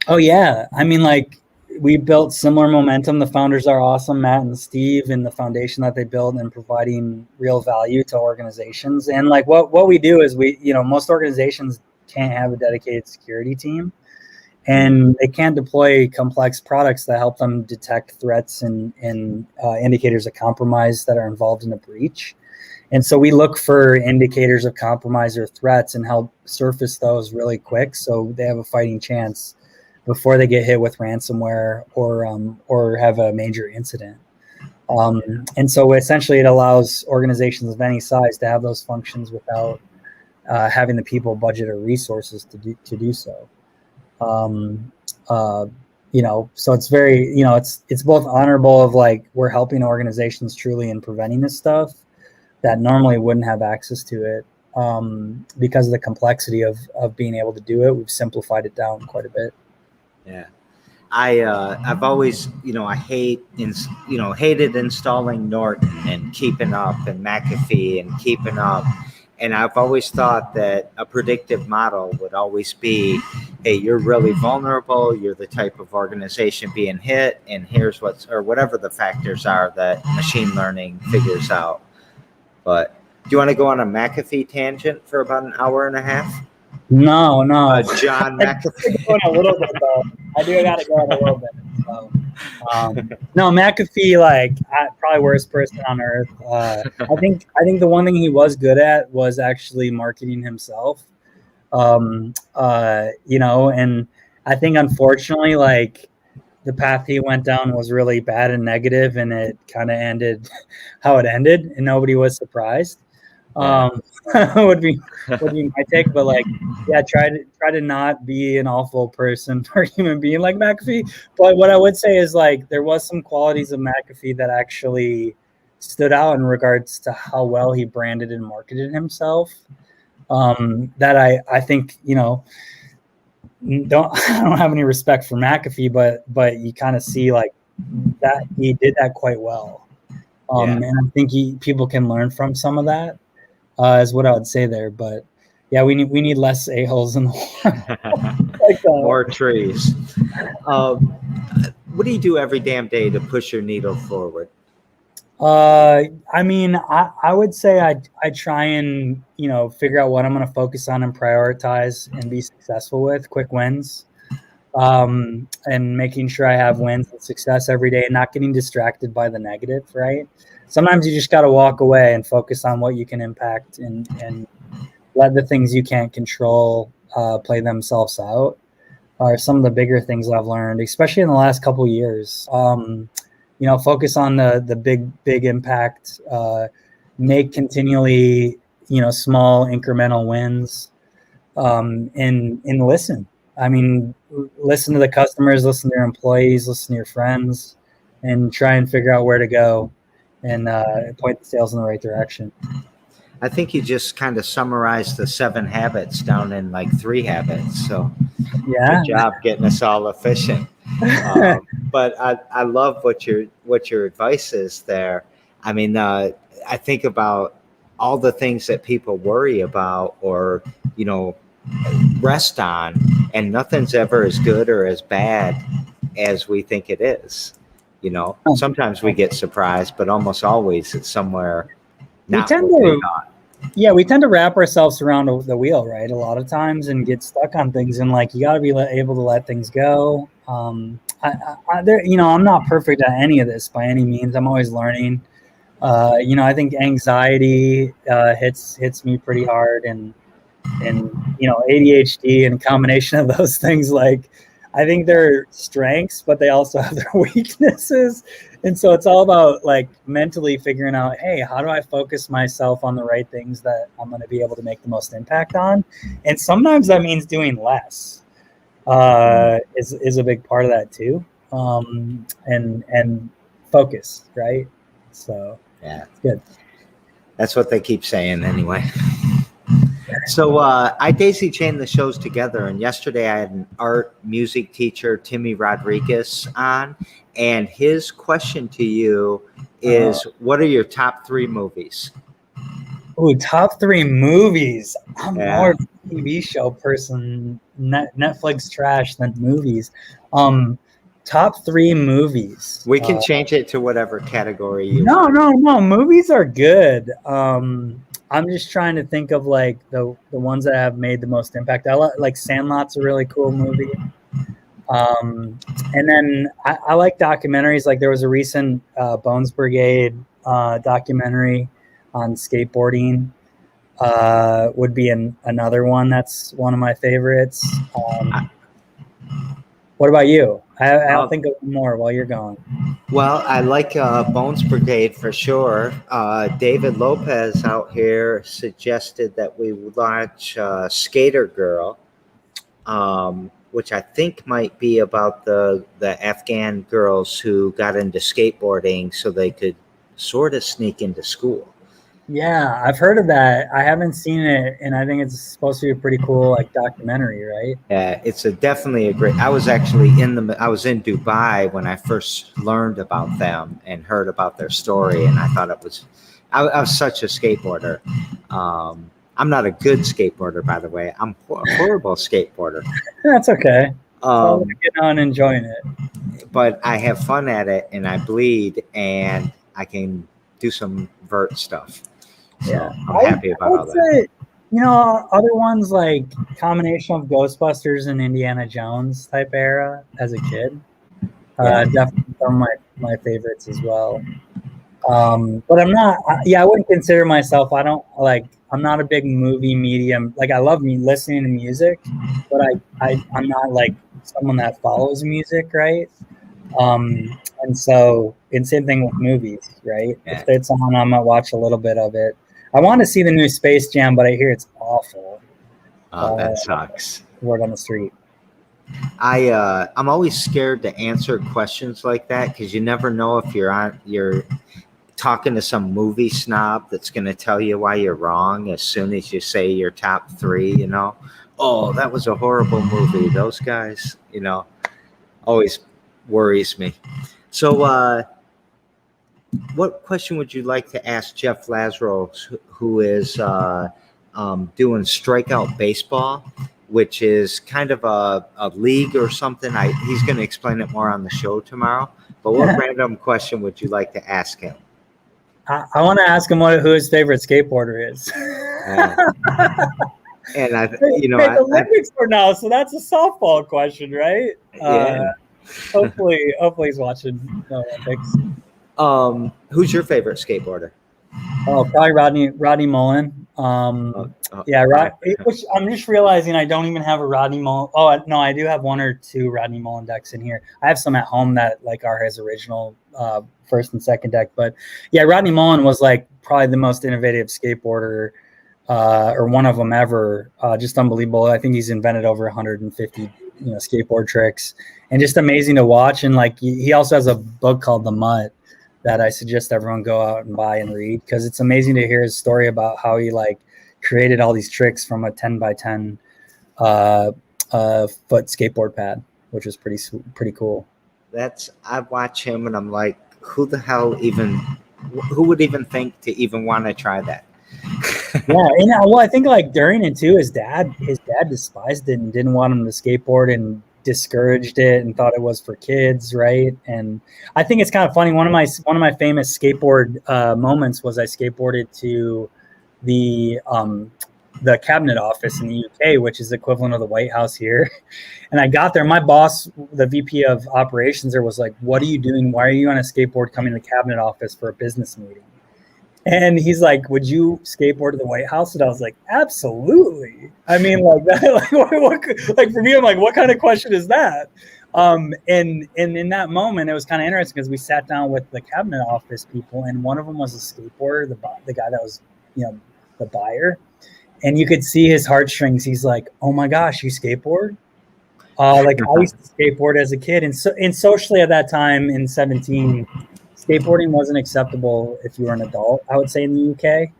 Oh yeah, I mean, like, we built similar momentum. The founders are awesome, Matt and Steve, and the foundation that they build and providing real value to organizations. And like what we do is most organizations can't have a dedicated security team, and they can't deploy complex products that help them detect threats and indicators of compromise that are involved in a breach. And so we look for indicators of compromise or threats and help surface those really quick so they have a fighting chance before they get hit with ransomware or have a major incident. And so essentially it allows organizations of any size to have those functions without having the people, budget, or resources to do so. So it's very, it's both honorable of like we're helping organizations truly in preventing this stuff that normally wouldn't have access to it because of the complexity of being able to do it. We've simplified it down quite a bit. Yeah. I've always, hated installing Norton and keeping up and McAfee and keeping up. And I've always thought that a predictive model would always be, hey, you're really vulnerable. You're the type of organization being hit. And here's or whatever the factors are that machine learning figures out. But do you want to go on a McAfee tangent for about an hour and a half? No. John McAfee. Going a little bit though. I do got to go on a little bit. So, no, McAfee, like, probably worst person on earth. I think the one thing he was good at was actually marketing himself. And I think unfortunately, like, the path he went down was really bad and negative, and it kind of ended how it ended, and nobody was surprised. Would be my take, but like, yeah, try to not be an awful person or human being like McAfee. But what I would say is, like, there was some qualities of McAfee that actually stood out in regards to how well he branded and marketed himself. That I think, I don't have any respect for McAfee, but you kind of see like that he did that quite well. And I think people can learn from some of that. Is what I would say there. But yeah, we need less a-holes in the world. Like more trees. What do you do every damn day to push your needle forward? I mean, I would say I try and figure out what I'm going to focus on and prioritize and be successful with. Quick wins, and making sure I have wins and success every day, and not getting distracted by the negative. Right. Sometimes you just got to walk away and focus on what you can impact and let the things you can't control play themselves out. Are some of the bigger things I've learned, especially in the last couple of years. Focus on the big impact, make continually, small incremental wins, and listen. I mean, listen to the customers, listen to your employees, listen to your friends, and try and figure out where to go and point the sales in the right direction. I think you just kind of summarized the 7 habits down in like 3 habits. So yeah, good job getting us all efficient. But I love what your advice is there. I mean, I think about all the things that people worry about or, rest on, and nothing's ever as good or as bad as we think it is. Sometimes we get surprised, but almost always it's somewhere not what we thought. Yeah, we tend to wrap ourselves around the wheel, right? A lot of times, and get stuck on things, and like, you got to be able to let things go. I'm not perfect at any of this by any means. I'm always learning. I think anxiety hits me pretty hard, and ADHD and a combination of those things. Like, I think they're strengths, but they also have their weaknesses. And so it's all about like mentally figuring out, hey, how do I focus myself on the right things that I'm going to be able to make the most impact on? And sometimes that means doing less is a big part of that too. and focus, right? So Yeah, it's good. that's what they keep saying anyway. So I daisy chained the shows together, and yesterday I had an art music teacher, Timmy Rodriguez, on, and his question to you is, what are your top 3 movies? Ooh, top 3 movies. I'm Yeah. more of a TV show person. Netflix trash than movies. Top 3 movies. We can change it to whatever category you No, want. no. Movies are good. I'm just trying to think of like the ones that have made the most impact. Like Sandlot's a really cool movie. And then I like documentaries. Like there was a recent Bones Brigade documentary on skateboarding. Would be another one that's one of my favorites. What about you? I'll think of more while you're going. Well, I like Bones Brigade for sure. David Lopez out here suggested that we watch Skater Girl, which I think might be about the Afghan girls who got into skateboarding so they could sort of sneak into school. Yeah, I've heard of that. I haven't seen it, and I think it's supposed to be a pretty cool like documentary, right? Yeah, it's definitely a great. I was actually I was in Dubai when I first learned about them and heard about their story, and I thought it was. I was such a skateboarder. I'm not a good skateboarder, by the way. I'm a horrible skateboarder. That's okay. Getting on enjoying it. But I have fun at it, and I bleed, and I can do some vert stuff. So Yeah, I'm happy about all that. You know, other ones like combination of Ghostbusters and Indiana Jones type era as a kid. Definitely some of my favorites as well. But I'm not. I wouldn't consider myself. I'm not a big movie medium. Like I love listening to music, but I'm not like someone that follows music, right? And same thing with movies, right? Yeah. If it's on, I might watch a little bit of it. I want to see the new Space Jam, but I hear it's awful. Oh, that sucks. Word on the street. I'm always scared to answer questions like that because you never know if you're talking to some movie snob that's going to tell you why you're wrong as soon as you say your top 3. You know, oh, that was a horrible movie. Those guys, always worries me. So, what question would you like to ask Jeff Lazarus, who is doing Strikeout Baseball, which is kind of a league or something? He's going to explain it more on the show tomorrow. But what random question would you like to ask him? I want to ask him who his favorite skateboarder is. And the Olympics for now, so that's a softball question, right? Yeah. Hopefully he's watching the Olympics. Who's your favorite skateboarder? Oh, probably Rodney Mullen. Which I'm just realizing I don't even have a Rodney Mullen. Oh no, I do have 1 or 2 Rodney Mullen decks in here. I have some at home that like are his original first and second deck. But yeah, Rodney Mullen was like probably the most innovative skateboarder or one of them ever. Just unbelievable. I think he's invented over 150 skateboard tricks, and just amazing to watch. And like he also has a book called The Mutt that I suggest everyone go out and buy and read, because it's amazing to hear his story about how he like created all these tricks from a 10 by 10 foot skateboard pad, which was pretty cool. I watch him and I'm like, who would even think to even want to try that? Well, I think like during it too, his dad despised it and didn't want him to skateboard and discouraged it and thought it was for kids, right? And I think it's kind of funny. One of my famous skateboard moments was I skateboarded to the cabinet office in the UK, which is the equivalent of the White House here. And I got there. My boss, the VP of operations there, was like, "What are you doing? Why are you on a skateboard coming to the cabinet office for a business meeting?" And he's like, "Would you skateboard to the White House?" And I was like, "Absolutely." I mean, like that, like for me, I'm like, what kind of question is that? And in that moment, it was kind of interesting because we sat down with the cabinet office people, and one of them was a skateboarder, the guy that was, the buyer, and you could see his heartstrings. He's like, "Oh my gosh, you skateboard?" Like I used to skateboard as a kid, and socially at that time in 17, skateboarding wasn't acceptable if you were an adult, I would say, in the UK.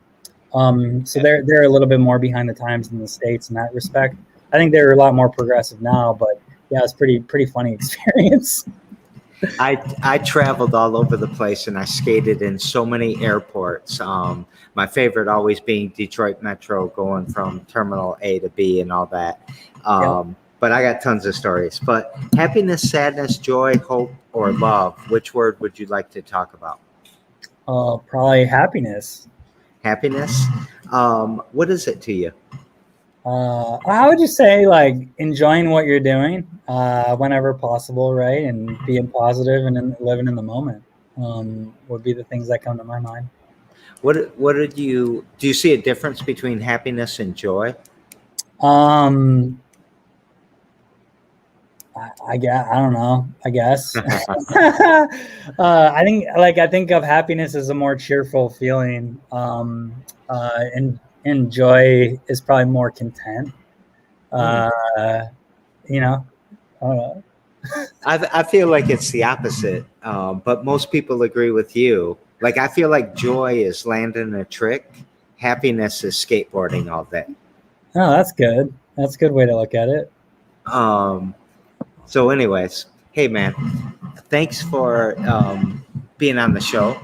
So they're a little bit more behind the times in the States in that respect. I think they're a lot more progressive now, but yeah, it's pretty funny experience. I traveled all over the place and I skated in so many airports. My favorite always being Detroit Metro, going from Terminal A to B and all that. But I got tons of stories. But happiness, sadness, joy, hope, or love, which word would you like to talk about? Probably happiness. Happiness? What is it to you? I would just say like enjoying what you're doing whenever possible, right? And being positive and living in the moment would be the things that come to my mind. What did you do? You see a difference between happiness and joy? I guess I don't know. I guess I think of happiness as a more cheerful feeling, and joy is probably more content. You know, I don't know. I feel like it's the opposite, but most people agree with you. Like I feel like joy is landing a trick, happiness is skateboarding all day. Oh, that's good. That's a good way to look at it. So anyways, hey man, thanks for being on the show.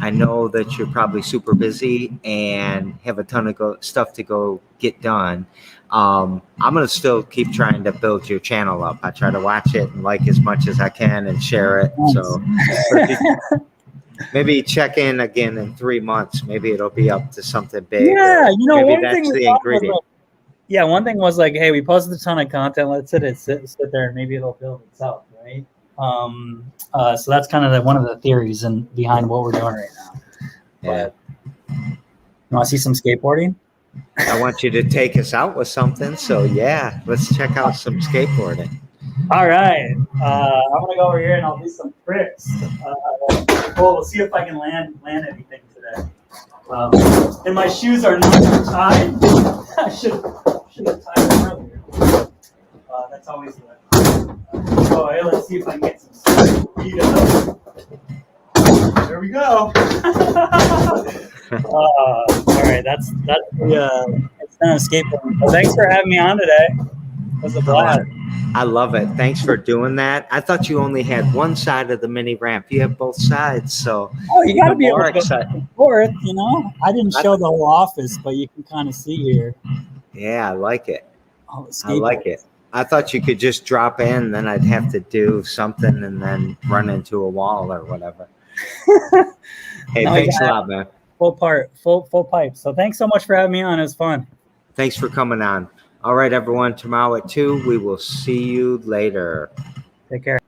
I know that you're probably super busy and have a ton of stuff to go get done. I'm going to still keep trying to build your channel up. I try to watch it and like as much as I can and share it. So maybe check in again in 3 months. Maybe it'll be up to something big. Yeah, maybe one that's the ingredient. One thing was like, hey, we posted a ton of content. Let's sit there and maybe it'll build itself, right? So that's kind of one of the theories and behind what we're doing right now. Yeah. But, you want to see some skateboarding? I want you to take us out with something. So yeah, let's check out some skateboarding. All right. I'm gonna go over here and I'll do some tricks. We'll see if I can land anything today. And my shoes are not tied. I should have tied them earlier. That's always the. So hey, let's see if I can get some speed up. There we go. All right, that's the extent of skateboarding. Well, thanks for having me on today. It was a blast. I love it. Thanks for doing that. I thought you only had one side of the mini ramp. You have both sides, so you got to be able to go back and forth. You know, I didn't show the whole office, but you can kind of see here. Yeah, I like it. Oh, I like it. I thought you could just drop in, then I'd have to do something and then run into a wall or whatever. Hey, thanks a lot, man. Full pipe. So thanks so much for having me on. It was fun. Thanks for coming on. All right, everyone. Tomorrow at 2, we will see you later. Take care.